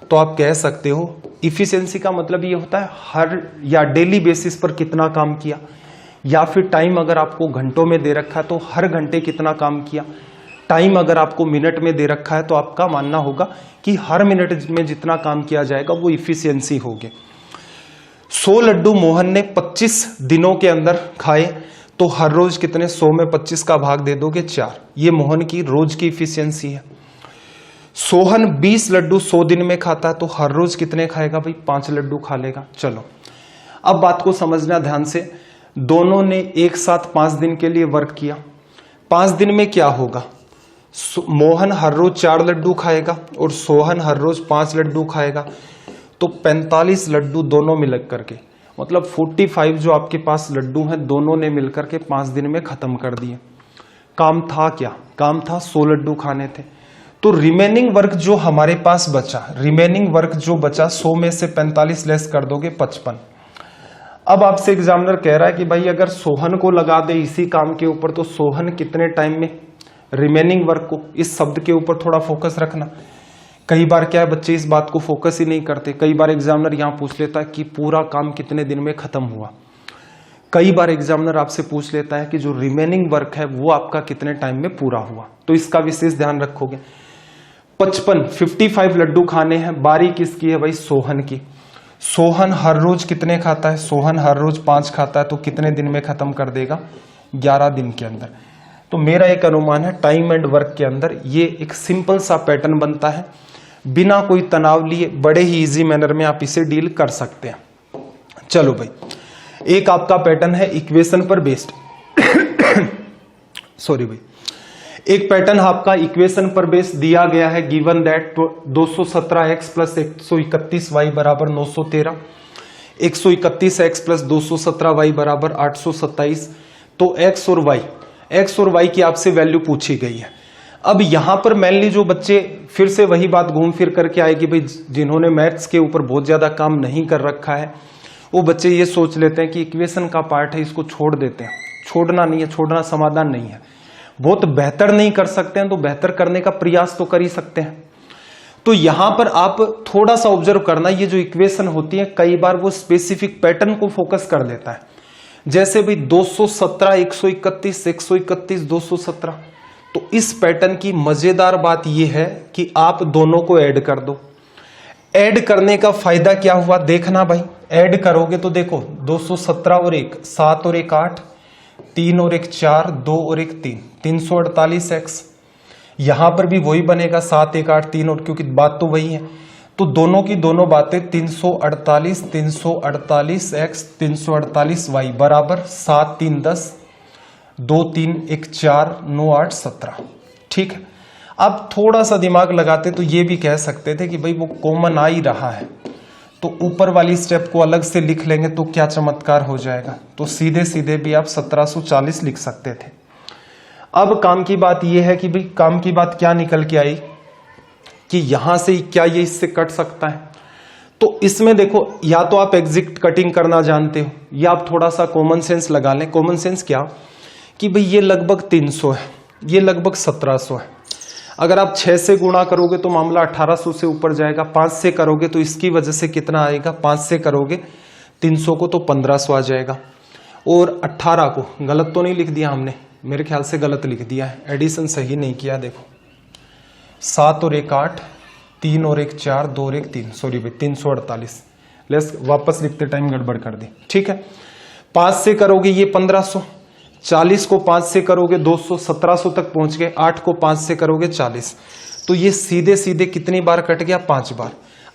तो आप कह सकते हो इफिशियंसी का मतलब ये होता है हर या डेली बेसिस पर कितना काम किया, या फिर टाइम अगर आपको घंटों में दे रखा है तो हर घंटे कितना काम किया। टाइम अगर आपको मिनट में दे रखा है तो आपका मानना होगा कि हर मिनट में जितना काम किया जाएगा वो इफिशियंसी होगी। 100 लड्डू मोहन ने 25 दिनों के अंदर खाए, तो हर रोज कितने, 100 में 25 का भाग दे दोगे 4। ये मोहन की रोज की इफिशियंसी है। सोहन 20 लड्डू 100 दिन में खाता है, तो हर रोज कितने खाएगा भाई 5 लड्डू खा लेगा। चलो अब बात को समझना ध्यान से। दोनों ने एक साथ 5 दिन के लिए वर्क किया। 5 दिन में क्या होगा, मोहन हर रोज 4 लड्डू खाएगा और सोहन हर रोज 5 लड्डू खाएगा, तो 45 लड्डू दोनों मिलकर करके, मतलब 45 जो आपके पास लड्डू हैं दोनों ने मिलकर के 5 दिन में खत्म कर दिए। काम था क्या, काम था 100 लड्डू खाने थे। तो रिमेनिंग वर्क जो हमारे पास बचा, रिमेनिंग वर्क जो बचा 100 में से 45 लेस कर दोगे 55। अब आपसे एग्जामिनर कह रहा है कि भाई अगर सोहन को लगा दे इसी काम के ऊपर तो सोहन कितने टाइम में, रिमेनिंग वर्क को, इस शब्द के ऊपर थोड़ा फोकस रखना। कई बार क्या है बच्चे इस बात को फोकस ही नहीं करते। कई बार एग्जामिनर यहां पूछ लेता है कि पूरा काम कितने दिन में खत्म हुआ। कई बार एग्जामिनर आपसे पूछ लेता है कि जो रिमेनिंग वर्क है वो आपका कितने टाइम में पूरा हुआ। तो इसका विशेष ध्यान रखोगे। 55 लड्डू खाने हैं, बारी किसकी है भाई, सोहन की। सोहन हर रोज कितने खाता है, सोहन हर रोज 5 खाता है, तो कितने दिन में खत्म कर देगा, 11 दिन के अंदर। तो मेरा एक अनुमान है टाइम एंड वर्क के अंदर ये एक सिंपल सा पैटर्न बनता है, बिना कोई तनाव लिए बड़े ही इजी मैनर में आप इसे डील कर सकते हैं। चलो भाई, एक आपका पैटर्न है इक्वेशन पर बेस्ड सॉरी भाई, एक पैटर्न आपका इक्वेशन पर बेस्ड दिया गया है। Given that 217x plus 131y बराबर 913, 131x प्लस 217y बराबर 827। तो x और y की आपसे वैल्यू पूछी गई है। अब यहां पर मेनली जो बच्चे, फिर से वही बात घूम फिर करके आएगी भाई, जिन्होंने मैथ्स के ऊपर बहुत ज्यादा काम नहीं कर रखा है वो बच्चे ये सोच लेते हैं कि इक्वेशन का पार्ट है इसको छोड़ देते हैं। छोड़ना नहीं है, छोड़ना समाधान नहीं है। बहुत बेहतर नहीं कर सकते हैं तो बेहतर करने का प्रयास तो कर ही सकते हैं। तो यहां पर आप थोड़ा सा ऑब्जर्व करना, ये जो इक्वेशन होती है कई बार वो स्पेसिफिक पैटर्न को फोकस कर लेता है। जैसे भाई 217 131 131 217, तो इस पैटर्न की मजेदार बात यह है कि आप दोनों को ऐड कर दो। ऐड करने का फायदा क्या हुआ देखना भाई, ऐड करोगे तो देखो 217 और 1 7 और 1 8, 3 और 1 4, 2 और 1 3, 348x। यहां पर भी वही बनेगा 7 1 8 3, और क्योंकि बात तो वही है तो दोनों की दोनों बातें 348 348x 348y बराबर 7 3 10, 2 3 1 4 9 8 17। ठीक है, अब थोड़ा सा दिमाग लगाते तो ये भी कह सकते थे कि भाई वो कॉमन आ ही रहा है तो ऊपर वाली स्टेप को अलग से लिख लेंगे तो क्या चमत्कार हो जाएगा, तो सीधे सीधे भी आप 1740 लिख सकते थे। अब काम की बात यह है कि भाई काम की बात क्या निकल के आई कि यहां से क्या ये इससे कट सकता है, तो इसमें देखो या तो आप एग्जैक्ट कटिंग करना जानते हो या आप थोड़ा सा कॉमन सेंस लगा लें। कॉमन सेंस क्या कि भाई ये लगभग 300 है, ये लगभग 1700 है। अगर आप 6 से गुणा करोगे तो मामला 1800 से ऊपर जाएगा, 5 से करोगे तो इसकी वजह से कितना आएगा, 5 से करोगे 300 को तो 1500 आ जाएगा। और 18 को गलत तो नहीं लिख दिया हमने, मेरे ख्याल से गलत लिख दिया है, एडिशन सही नहीं किया। देखो 7 और 1 8, 3 और 1 4, 2 और 1 3, सॉरी भाई 348। लेस वापस लिखते टाइम गड़बड़ कर दी, ठीक है। 5 से करोगे ये 1500, 40 को 5 से करोगे 200, 1700 तक पहुंच गए। 8 को 5 से करोगे 40, तो ये सीधे सीधे कितनी बार कट गया, 5 बार।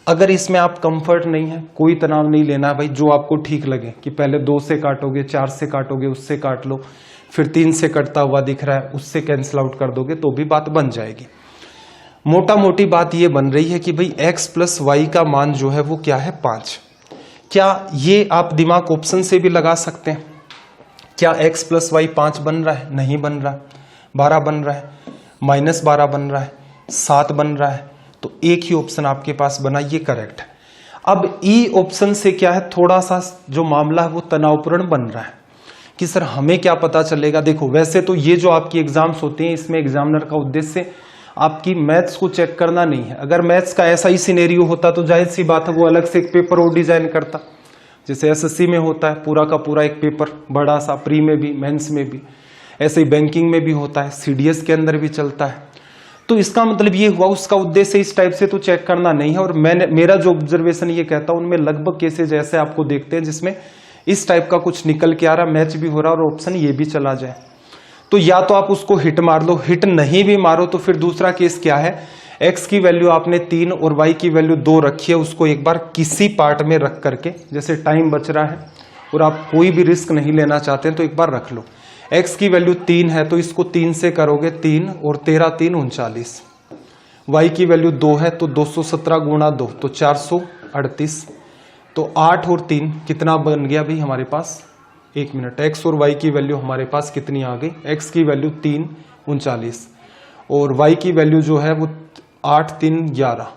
अगर इसमें आप कंफर्ट नहीं है, कोई तनाव नहीं लेना है भाई, जो आपको ठीक लगे कि पहले 2 से काटोगे, 4 से काटोगे, उससे काट लो, फिर 3 से कटता हुआ दिख रहा है उससे कैंसिल आउट कर दोगे तो भी बात बन जाएगी। मोटा मोटी बात ये बन रही है कि भाई x प्लस वाई का मान जो है वो क्या है, 5। क्या ये आप दिमाग ऑप्शन से भी लगा सकते हैं, क्या x प्लस वाई 5 बन रहा है, नहीं बन रहा, 12 बन रहा है, -12 बन रहा है, 7 बन रहा है, तो एक ही ऑप्शन आपके पास बना, ये करेक्ट है। अब ई ऑप्शन से क्या है, थोड़ा सा जो मामला है वो तनावपूर्ण बन रहा है कि सर हमें क्या पता चलेगा। देखो वैसे तो ये जो आपकी एग्जाम्स होते हैं इसमें एग्जामिनर का उद्देश्य आपकी मैथ्स को चेक करना नहीं है। अगर मैथ्स का ऐसा ही सिनेरियो होता तो जाहिर सी बात है वो अलग से एक पेपर और डिजाइन करता, जैसे एसएससी में होता है पूरा का पूरा एक पेपर बड़ा सा, प्री में भी मेंस में भी, ऐसे ही बैंकिंग में भी होता है, सीडीएस के अंदर भी चलता है। तो इसका मतलब ये हुआ उसका उद्देश्य इस टाइप से तो चेक करना नहीं है। और मेरा जो ऑब्जर्वेशन ये कहता है उनमें लगभग केसेज ऐसे आपको देखते हैं जिसमें इस टाइप का कुछ निकल के आ रहा, मैच भी हो रहा और ऑप्शन ये भी चला जाए। तो या तो आप उसको हिट मार लो, हिट नहीं भी मारो तो फिर दूसरा केस क्या है, x की वैल्यू आपने 3 और y की वैल्यू 2 रखी है, उसको एक बार किसी पार्ट में रख करके, जैसे टाइम बच रहा है और आप कोई भी रिस्क नहीं लेना चाहते हैं तो एक बार रख लो। x की वैल्यू 3 है तो इसको 3 से करोगे 3 और 13 3 39, y की वैल्यू 2 है तो 217 गुणा 2 तो 438, तो 8 और 3 कितना बन गया भाई हमारे पास, 1 मिनट, x और y की वैल्यू हमारे पास कितनी आ गई, x की वैल्यू 3 39 और y की वैल्यू जो है वो 8 3 11,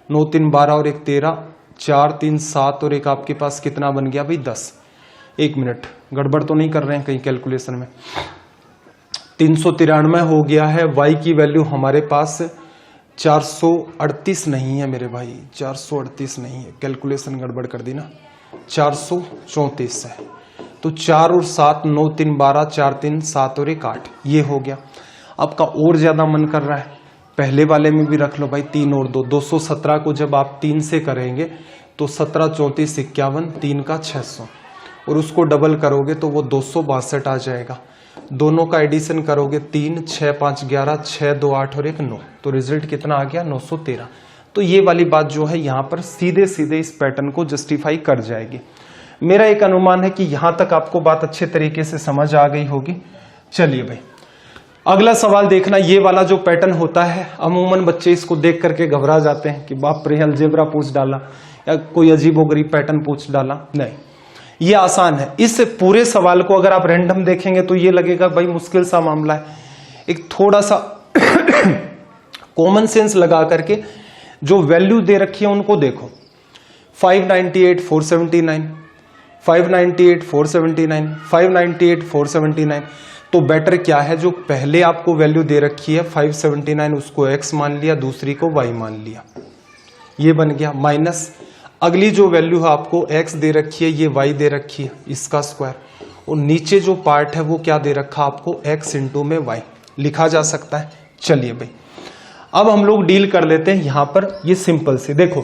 9 3 12 और 1 13, 4 3 7 और एक आपके पास कितना बन गया भाई 10। 1 मिनट, गड़बड़ तो नहीं कर रहे हैं कहीं कैलकुलेशन में, 393 हो गया है। y की वैल्यू हमारे पास 438 नहीं है मेरे भाई, 438 नहीं है, कैलकुलेशन गड़बड़ कर दी ना, 434 है। तो 4 और 7 9 3 12, 4 3 7 और 1 8, ये हो गया। आपका और ज्यादा मन कर रहा है पहले वाले में भी रख लो भाई, 3 और 2 217 को जब आप 3 से करेंगे तो 17 34 51, 3 का 600 और उसको डबल करोगे तो वो 262 आ जाएगा। दोनों का एडिशन करोगे 3 6 5 11, 6 2 8 और 1 9, तो रिजल्ट कितना आ गया 913। तो ये वाली बात जो है यहाँ पर सीधे सीधे इस पैटर्न को जस्टिफाई कर जाएगी। मेरा एक अनुमान है कि यहां तक आपको बात अच्छे तरीके से समझ आ गई होगी। चलिए भाई अगला सवाल देखना, ये वाला जो पैटर्न होता है अमूमन बच्चे इसको देख करके घबरा जाते हैं कि बाप रे अलजेब्रा पूछ डाला या कोई अजीबोगरीब पैटर्न पूछ डाला, नहीं ये आसान है। इस पूरे सवाल को अगर आप रैंडम देखेंगे तो ये लगेगा भाई मुश्किल सा मामला है। एक थोड़ा सा कॉमन सेंस लगा करके जो वैल्यू दे रखी है उनको देखो, 598 479, 598 479, 598 479, तो बेटर क्या है जो पहले आपको वैल्यू दे रखी है 579 उसको x मान लिया, दूसरी को y मान लिया, ये बन गया, माइनस अगली जो वैल्यू है आपको x दे रखी है, ये y दे रखी है, इसका स्क्वायर, और नीचे जो पार्ट है वो क्या दे रखा आपको x इंटू में y लिखा जा सकता है। चलिए भाई अब हम लोग डील कर लेते हैं यहां पर, ये सिंपल से देखो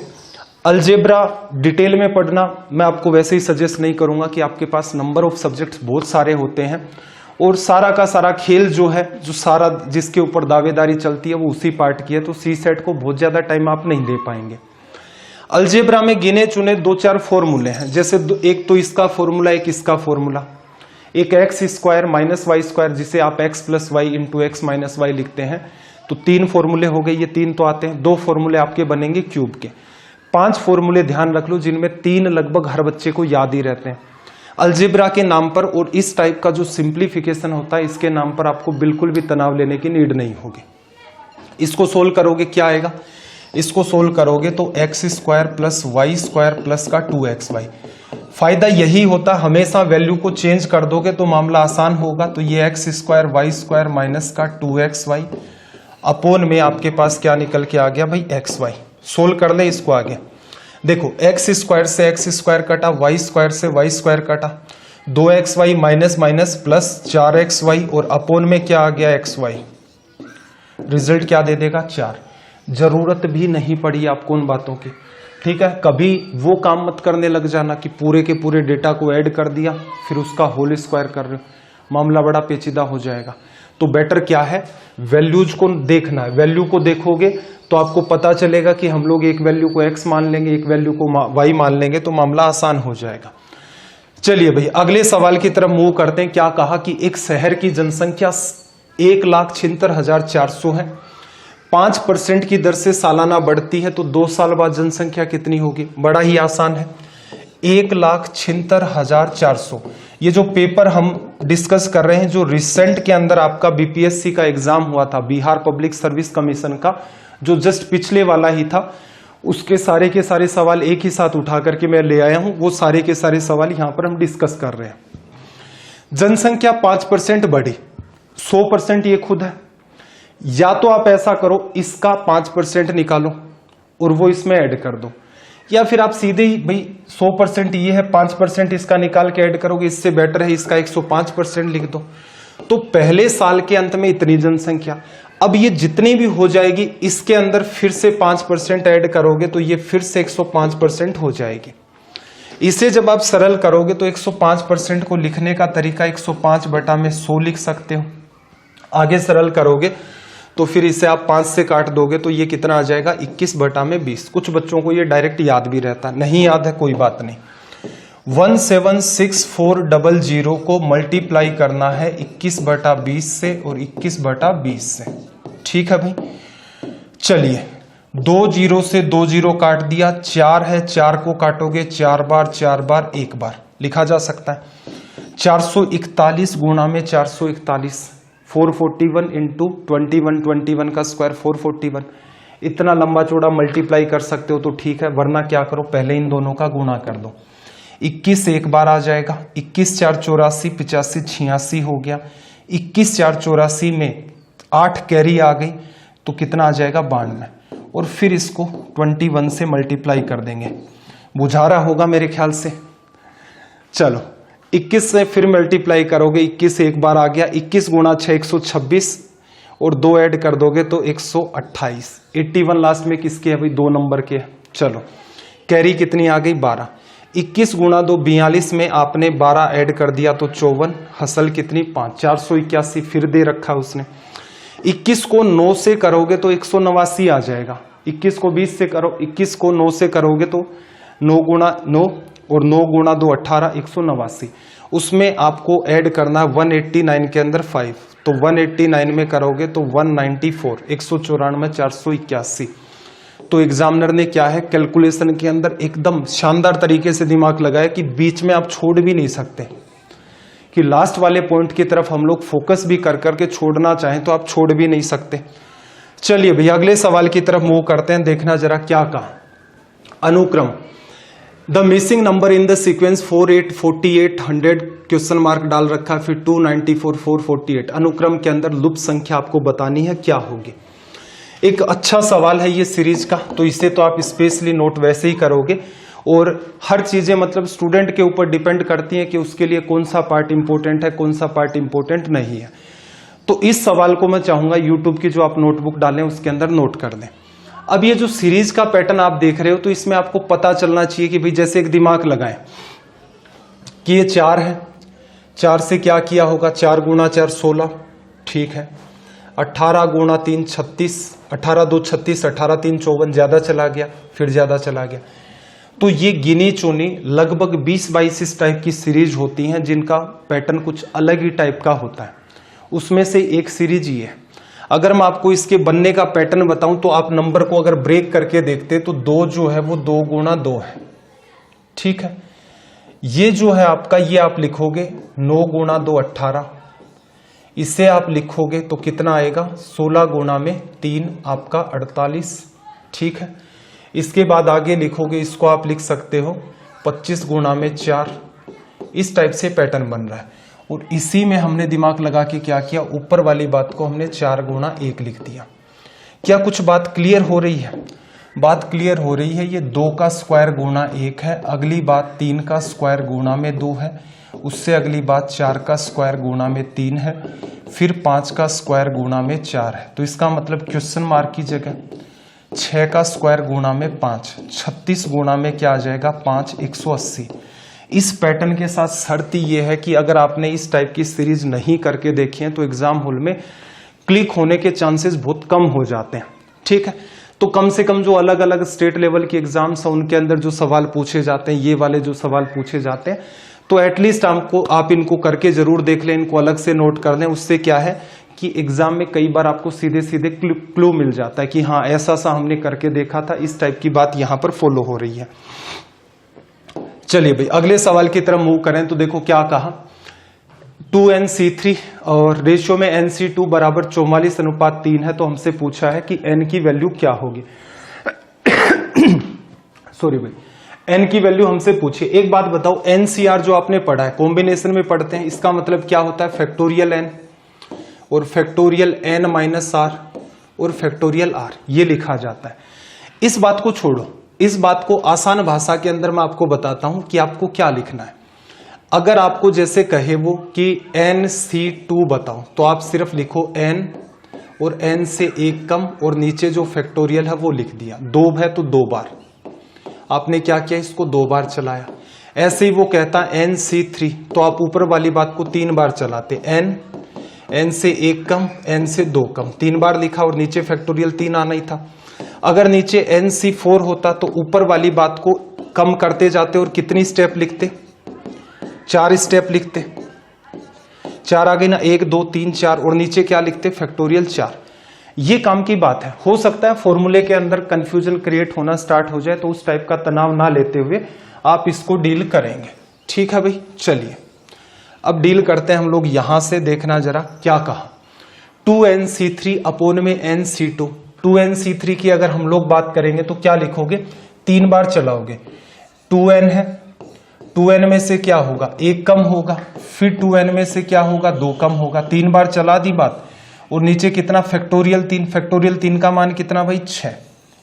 अलजेब्रा डिटेल में पढ़ना मैं आपको वैसे ही सजेस्ट नहीं करूंगा कि आपके पास नंबर ऑफ सब्जेक्ट्स बहुत सारे होते हैं और सारा का सारा खेल जो है, जो सारा जिसके ऊपर दावेदारी चलती है वो उसी पार्ट की है, तो सी सेट को बहुत ज्यादा टाइम आप नहीं दे पाएंगे। अलजेब्रा में गिने चुने 2-4 फॉर्मूले हैं, जैसे एक तो इसका फॉर्मूला, एक इसका फॉर्मूला, एक X square minus Y square जिसे आप X plus Y into X minus Y लिखते हैं, तो 3 फॉर्मूले हो गए, ये 3 तो आते हैं। 2 फॉर्मूले आपके बनेंगे क्यूब के। 5 फॉर्मूले ध्यान रख लो जिनमें 3 लगभग हर बच्चे को याद ही रहते हैं। अलजेब्रा के नाम पर और इस टाइप का जो सिंप्लीफिकेशन होता है इसके नाम पर आपको बिल्कुल भी तनाव लेने की नीड नहीं होगी। इसको सोल्व करोगे क्या आएगा, इसको सोल्व करोगे तो X square plus Y square plus का 2xy। फायदा यही होता, हमेशा वैल्यू को चेंज कर दोगे तो मामला आसान होगा। तो ये X square Y square minus का 2xy अपोन में आपके पास क्या निकल के आ गया भाई xy। सोल्व कर ले इसको आगे। देखो एक्स स्क्वायर से एक्स स्क्वायर कटा, वाई स्क्वायर से वाई स्क्वायर कटा, 2xy minus minus plus 4xy और अपोन में क्या आ गया xy। रिजल्ट क्या दे देगा 4। जरूरत भी नहीं पड़ी आपको उन बातों की, ठीक है। कभी वो काम मत करने लग जाना कि पूरे के पूरे डेटा को ऐड कर दिया फिर उसका होल स्क्वायर कर रहे हो, मामला बड़ा पेचीदा हो जाएगा। तो बेटर क्या है, वैल्यूज को देखना है। वैल्यू को देखोगे तो आपको पता चलेगा कि हम लोग एक वैल्यू को x मान लेंगे, एक वैल्यू को y मान लेंगे, तो मामला आसान हो जाएगा। चलिए भाई अगले सवाल की तरफ मूव करते हैं। क्या कहा कि एक शहर की जनसंख्या 1,76,400 है, 5% की दर से सालाना बढ़ती है, तो 2 साल बाद जनसंख्या कितनी होगी। बड़ा ही आसान है, 1,76,400। ये जो पेपर हम डिस्कस कर रहे हैं जो रिसेंट के अंदर आपका बीपीएससी का एग्जाम हुआ था, बिहार पब्लिक सर्विस कमीशन का, जो जस्ट पिछले वाला ही था, उसके सारे के सारे सवाल एक ही साथ उठा करके मैं ले आया हूं। वो सारे के सारे सवाल यहां पर हम डिस्कस कर रहे हैं। जनसंख्या 5% बढ़ी, 100% ये खुद है। या तो आप ऐसा करो इसका 5% निकालो और वो इसमें ऐड कर दो, या फिर आप सीधे ही भाई 100% ये है, 5% इसका निकाल के ऐड करोगे, इससे बेटर है इसका 105% लिख दो। तो पहले साल के अंत में इतनी जनसंख्या, अब ये जितनी भी हो जाएगी इसके अंदर फिर से 5% ऐड करोगे तो ये फिर से 105% हो जाएगी। इसे जब आप सरल करोगे तो 105% को लिखने का तरीका 105/100 लिख सकते हो। आगे सरल करोगे तो फिर इसे आप 5 से काट दोगे तो ये कितना आ जाएगा 21/20। कुछ बच्चों को ये डायरेक्ट याद भी रहता, नहीं याद है कोई बात नहीं। 176,400 को मल्टीप्लाई करना है 21/20 से और 21/20 से, ठीक है भाई। चलिए 2 0 से 2 0 काट दिया, 4 है, 4 को काटोगे 4 बार 4 बार 1 बार लिखा जा सकता है। 441 गुणा में 441, 441 इंटू 21 का स्क्वायर 441। इतना लंबा चौड़ा मल्टीप्लाई कर सकते हो तो ठीक है, वरना क्या करो पहले इन दोनों का गुणा कर दो। 21 एक बार आ जाएगा, 21 4 84, 85 86 हो गया। 21 4 84 में 8 कैरी आ गई तो कितना आ जाएगा 92, और फिर इसको 21 से मल्टीप्लाई कर देंगे। बुझा रहा होगा मेरे ख्याल से। चलो 21 से फिर मल्टीप्लाई करोगे, 21 एक बार आ गया, 21 गुणा 6 126 और 2 ऐड कर दोगे तो 128। 81 लास्ट में किसके है भाई, 2 नंबर के। चलो कैरी कितनी आ गई 12। 21 गुणा 2 42 में आपने 12 ऐड कर दिया तो 54, हसल कितनी 5, 481 फिर दे रखा उसने। 21 को 9 से करोगे तो 189 आ जाएगा। 21 को 20 से करो, 21 को 9 से करोगे तो 9 गुणा 9 और 9 गुणा 2 18, 189। उसमें आपको ऐड करना 189 के अंदर 5, तो 189 में करोगे तो 194, 194 481। तो एग्जामिनर ने क्या है कैलकुलेशन के अंदर एकदम शानदार तरीके से दिमाग लगाया कि बीच में आप छोड़ भी नहीं सकते, कि लास्ट वाले पॉइंट की तरफ हम लोग फोकस भी कर करके छोड़ना चाहें तो आप छोड़ भी नहीं सकते। चलिए भैया अगले सवाल की तरफ मूव करते हैं। देखना जरा क्या कहा, अनुक्रम the missing number in the sequence 48 48 100 question mark डाल रखा है, फिर 294 448। अनुक्रम के अंदर लुप्त संख्या आपको बतानी है क्या होगी। एक अच्छा सवाल है ये सीरीज का, तो इसे तो आप स्पेशली नोट वैसे ही करोगे, और हर चीजें मतलब स्टूडेंट के ऊपर डिपेंड करती हैं कि उसके लिए कौन सा पार्ट इंपॉर्टेंट है, कौन सा पार्ट इंपॉर्टेंट नहीं है। तो इस सवाल को मैं चाहूंगा यूट्यूब की जो आप नोटबुक डालें उसके अंदर नोट कर दें। अब ये जो सीरीज का पैटर्न आप देख रहे हो तो इसमें आपको पता चलना चाहिए कि भाई जैसे एक दिमाग लगाएं कि ये 4 है, 4 से क्या किया होगा, 4 गुणा 4 16, ठीक है। 18 गुणा 3 36, 18 2 36, 18 3 54, ज्यादा चला गया, फिर ज्यादा चला गया। तो ये गिनी चुनी लगभग 20-22 इस टाइप की सीरीज होती हैं जिनका पैटर्न कुछ अलग ही टाइप का होता है। उसमें से एक सीरीज ये है। अगर मैं आपको इसके बनने का पैटर्न बताऊं तो आप नंबर को अगर ब्रेक करके देखते तो 2 जो है वो 2 गुणा 2 है, ठीक है। ये जो है आपका, ये आप लिखोगे 9 गुणा 2 18, इसे आप लिखोगे तो कितना आएगा 16 गुणा में 3 आपका 48, ठीक है। इसके बाद आगे लिखोगे, इसको आप लिख सकते हो 25 गुणा में 4। इस टाइप से पैटर्न बन रहा है और इसी में हमने दिमाग लगा के क्या किया, ऊपर वाली बात को हमने 4 गुणा 1 लिख दिया। क्या कुछ बात क्लियर हो रही है? बात क्लियर हो रही है। ये 2 का स्क्वायर गुणा 1 है, अगली बात 3 का स्क्वायर गुणा में 2 है, उससे अगली बात 4 का स्क्वायर गुणा में 3 है, फिर 5 का स्क्वायर गुणा में 4 है। तो इसका मतलब क्वेश्चन मार्क की जगह 6 का स्क्वायर गुणा में 5, 36 गुणा में क्या आ जाएगा 5, 180। इस पैटर्न के साथ शर्त ये है कि अगर आपने इस टाइप की सीरीज नहीं करके देखी है तो एग्जाम हॉल में क्लिक होने के चांसेस बहुत कम हो जाते हैं, ठीक है। तो कम से कम जो अलग अलग स्टेट लेवल के एग्जाम्स हैं उनके अंदर जो सवाल पूछे जाते हैं, ये वाले जो सवाल पूछे जाते हैं, तो एटलीस्ट आप इनको करके जरूर देख लें, इनको अलग से नोट कर लें। उससे क्या है कि एग्जाम में कई बार आपको सीधे सीधे क्लू मिल जाता है कि हाँ ऐसा सा हमने करके देखा था, इस टाइप की बात यहां पर फॉलो हो रही है। चलिए भाई अगले सवाल की तरफ मूव करें तो देखो क्या कहा, 2nc3 और रेशियो में nc2 बराबर 44:3 है। तो हमसे पूछा है कि n की वैल्यू क्या होगी। सॉरी भाई, n की वैल्यू हमसे पूछिए। एक बात बताओ, NCR जो आपने पढ़ा है कॉम्बिनेशन में पढ़ते हैं, इसका मतलब क्या होता है फैक्टोरियल n और फैक्टोरियल n माइनस r और फैक्टोरियल r, ये लिखा जाता है। इस बात को छोड़ो, इस बात को आसान भाषा के अंदर मैं आपको बताता हूं कि आपको क्या लिखना है। अगर आपको जैसे कहे वो कि nc2 बताओ तो आप सिर्फ लिखो n और n से एक कम और नीचे जो फैक्टोरियल है वो लिख दिया। 2 है तो 2 बार आपने क्या किया, इसको 2 बार चलाया। ऐसे ही वो कहता है nc3 तो आप ऊपर वाली बात को 3 बार चलाते, n से एक कम n से 2 कम, 3 बार लिखा और नीचे फैक्टोरियल 3 आना ही था। अगर नीचे nc4 होता तो ऊपर वाली बात को कम करते जाते और कितनी स्टेप लिखते, 4 स्टेप लिखते। 4 आ गई ना, 1 2 3 4 और नीचे क्या लिखते फैक्टोरियल 4। ये काम की बात है। हो सकता है फॉर्मूले के अंदर कंफ्यूजन क्रिएट होना स्टार्ट हो जाए, तो उस टाइप का तनाव ना लेते हुए आप इसको डील करेंगे, ठीक है भाई। चलिए अब डील करते हैं हम लोग यहां से, देखना जरा क्या कहा। 2nc3 अपोन में nc2, 2nc3 की अगर हम लोग बात करेंगे तो क्या लिखोगे, 3 बार चलाओगे। 2n है, 2n में से क्या होगा 1 कम होगा, फिर 2n में से क्या होगा 2 कम होगा, 3 बार चला दी बात। और नीचे कितना फैक्टोरियल 3, फैक्टोरियल 3 का मान कितना भाई 6,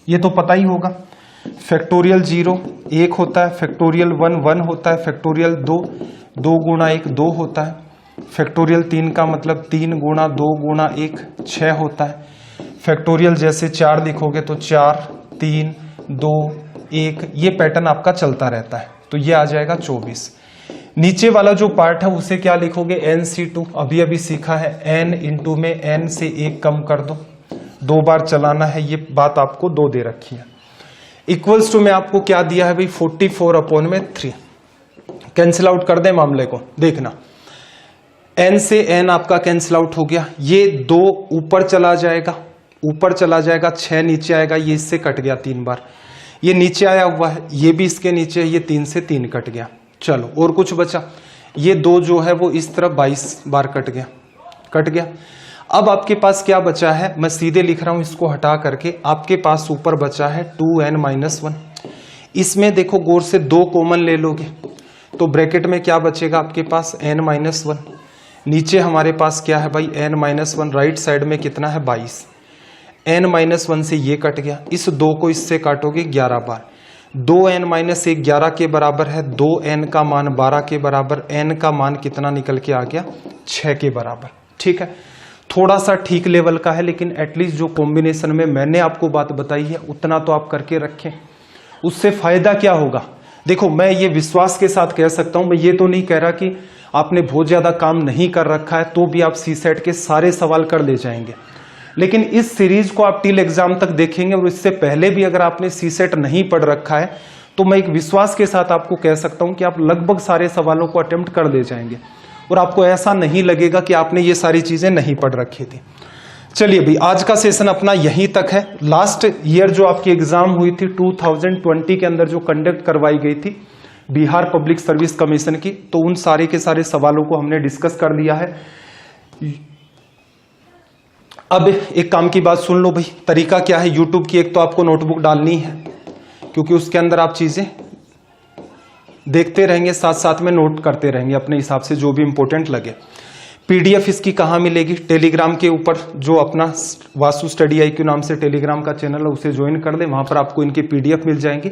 ये तो पता ही होगा। फैक्टोरियल 0 1 होता है, फैक्टोरियल 1 1 होता है, फैक्टोरियल 2 2 गुणा 1 2 होता है, फैक्टोरियल 3 का मतलब 3 गुणा 2 गुणा 1 6 होता है। फैक्टोरियल जैसे 4 लिखोगे तो 4 3 2 1, ये पैटर्न आपका चलता रहता है। तो ये आ जाएगा 24। नीचे वाला जो पार्ट है उसे क्या लिखोगे nc2, अभी अभी सीखा है, n इंटू में n से 1 कम कर दो, 2 बार चलाना है, ये बात आपको 2 दे रखी है। इक्वल्स टू में आपको क्या दिया है भाई 44 अपॉन में 3। कैंसिल आउट कर दे मामले को, देखना n से n आपका कैंसिल आउट हो गया, ये 2 ऊपर चला जाएगा, ऊपर चला जाएगा, 6 नीचे आएगा, ये इससे कट गया 3 बार, ये नीचे आया हुआ है, ये भी इसके नीचे है, ये 3 से 3 कट गया। चलो और कुछ बचा, ये 2 जो है वो इस तरफ 22 बार कट गया। अब आपके पास क्या बचा है, मैं सीधे लिख रहा हूं इसको हटा करके, आपके पास ऊपर बचा है 2n-1। इसमें देखो गौर से 2 कॉमन ले लोगे तो ब्रैकेट में क्या बचेगा आपके पास n-1। नीचे हमारे पास क्या है भाई n-1, राइट साइड में कितना है 22, n-1 से ये कट गया, इस 2 को इससे काटोगे 11 बार, 2n-1 11 के बराबर है, 2n का मान 12 के बराबर, n का मान कितना निकल के आ गया 6 के बराबर, ठीक है। थोड़ा सा ठीक लेवल का है, लेकिन एटलीस्ट जो कॉम्बिनेशन में मैंने आपको बात बताई है उतना तो आप करके रखें। उससे फायदा क्या होगा, देखो मैं ये विश्वास के साथ कह सकता हूं, मैं ये तो नहीं कह रहा कि आपने बहुत ज्यादा काम नहीं कर रखा है तो भी आप सीसेट के सारे सवाल कर ले जाएंगे, लेकिन इस सीरीज को आप टिल एग्जाम तक देखेंगे और इससे पहले भी अगर आपने सीसेट नहीं पढ़ रखा है तो मैं एक विश्वास के साथ आपको कह सकता हूं कि आप लगभग सारे सवालों को अटेम्प्ट कर ले जाएंगे और आपको ऐसा नहीं लगेगा कि आपने ये सारी चीजें नहीं पढ़ रखी थी। चलिए भाई, आज का सेशन अपना यहीं तक है। लास्ट ईयर जो आपकी एग्जाम हुई थी 2020 के अंदर जो कंडक्ट करवाई गई थी बिहार पब्लिक सर्विस कमीशन की, तो उन सारे के सारे सवालों को हमने डिस्कस कर दिया है। अब एक काम की बात सुन लो भाई, तरीका क्या है। यूट्यूब की एक तो आपको नोटबुक डालनी है, क्योंकि उसके अंदर आप चीजें देखते रहेंगे, साथ साथ में नोट करते रहेंगे अपने हिसाब से जो भी इंपॉर्टेंट लगे। पीडीएफ इसकी कहाँ मिलेगी? टेलीग्राम के ऊपर, जो अपना वासु स्टडी IQ नाम से टेलीग्राम का चैनल है उसे ज्वाइन कर ले, वहां पर आपको इनकी पीडीएफ मिल जाएंगी।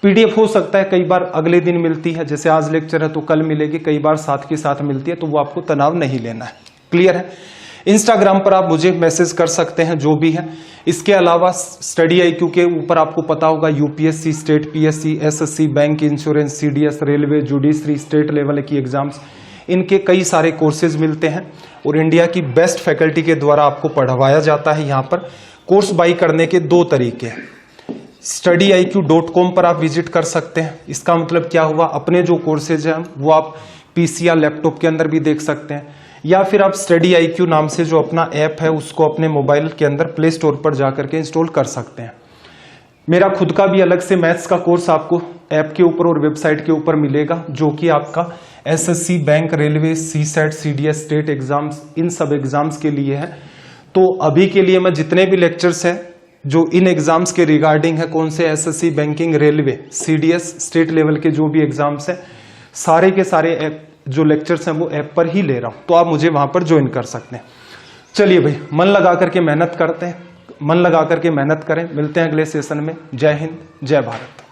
पीडीएफ हो सकता है कई बार अगले दिन मिलती है, जैसे आज लेक्चर है तो कल मिलेगी, कई बार साथ के साथ मिलती है, तो वो आपको तनाव नहीं लेना है। क्लियर है? इंस्टाग्राम पर आप मुझे मैसेज कर सकते हैं जो भी है। इसके अलावा स्टडी IQ के ऊपर आपको पता होगा UPSC, state PSC, SSC, bank, insurance, CDS, railway, judiciary, state level की एग्जाम्स, इनके कई सारे कोर्सेज मिलते हैं और इंडिया की बेस्ट फैकल्टी के द्वारा आपको पढ़वाया जाता है। यहाँ पर कोर्स बाई करने के 2 तरीके हैं। studiiq.com पर आप विजिट कर सकते हैं। इसका मतलब क्या हुआ, अपने जो कोर्सेज हैं वो आप PC या लैपटॉप के अंदर भी देख सकते हैं, या फिर आप स्टडी IQ नाम से जो अपना ऐप है उसको अपने मोबाइल के अंदर प्ले स्टोर पर जाकर के इंस्टॉल कर सकते हैं। मेरा खुद का भी अलग से मैथ्स का कोर्स आपको ऐप के ऊपर और वेबसाइट के ऊपर मिलेगा, जो कि आपका SSC, bank, railway, CSET, CDS, state exams, इन सब एग्जाम्स के लिए है। तो अभी के लिए मैं जितने भी लेक्चर्स हैं जो इन एग्जाम्स के रिगार्डिंग है, कौन से SSC, banking, railway, CDS, state level के जो भी एग्जाम्स हैं, सारे के सारे ऐप जो लेक्चर्स हैं वो ऐप पर ही ले रहा हूं, तो आप मुझे वहां पर ज्वाइन कर सकते हैं। चलिए भाई, मन लगा करके मेहनत करते हैं, मन लगा करके मेहनत करें। मिलते हैं अगले सेशन में। जय हिंद, जय भारत।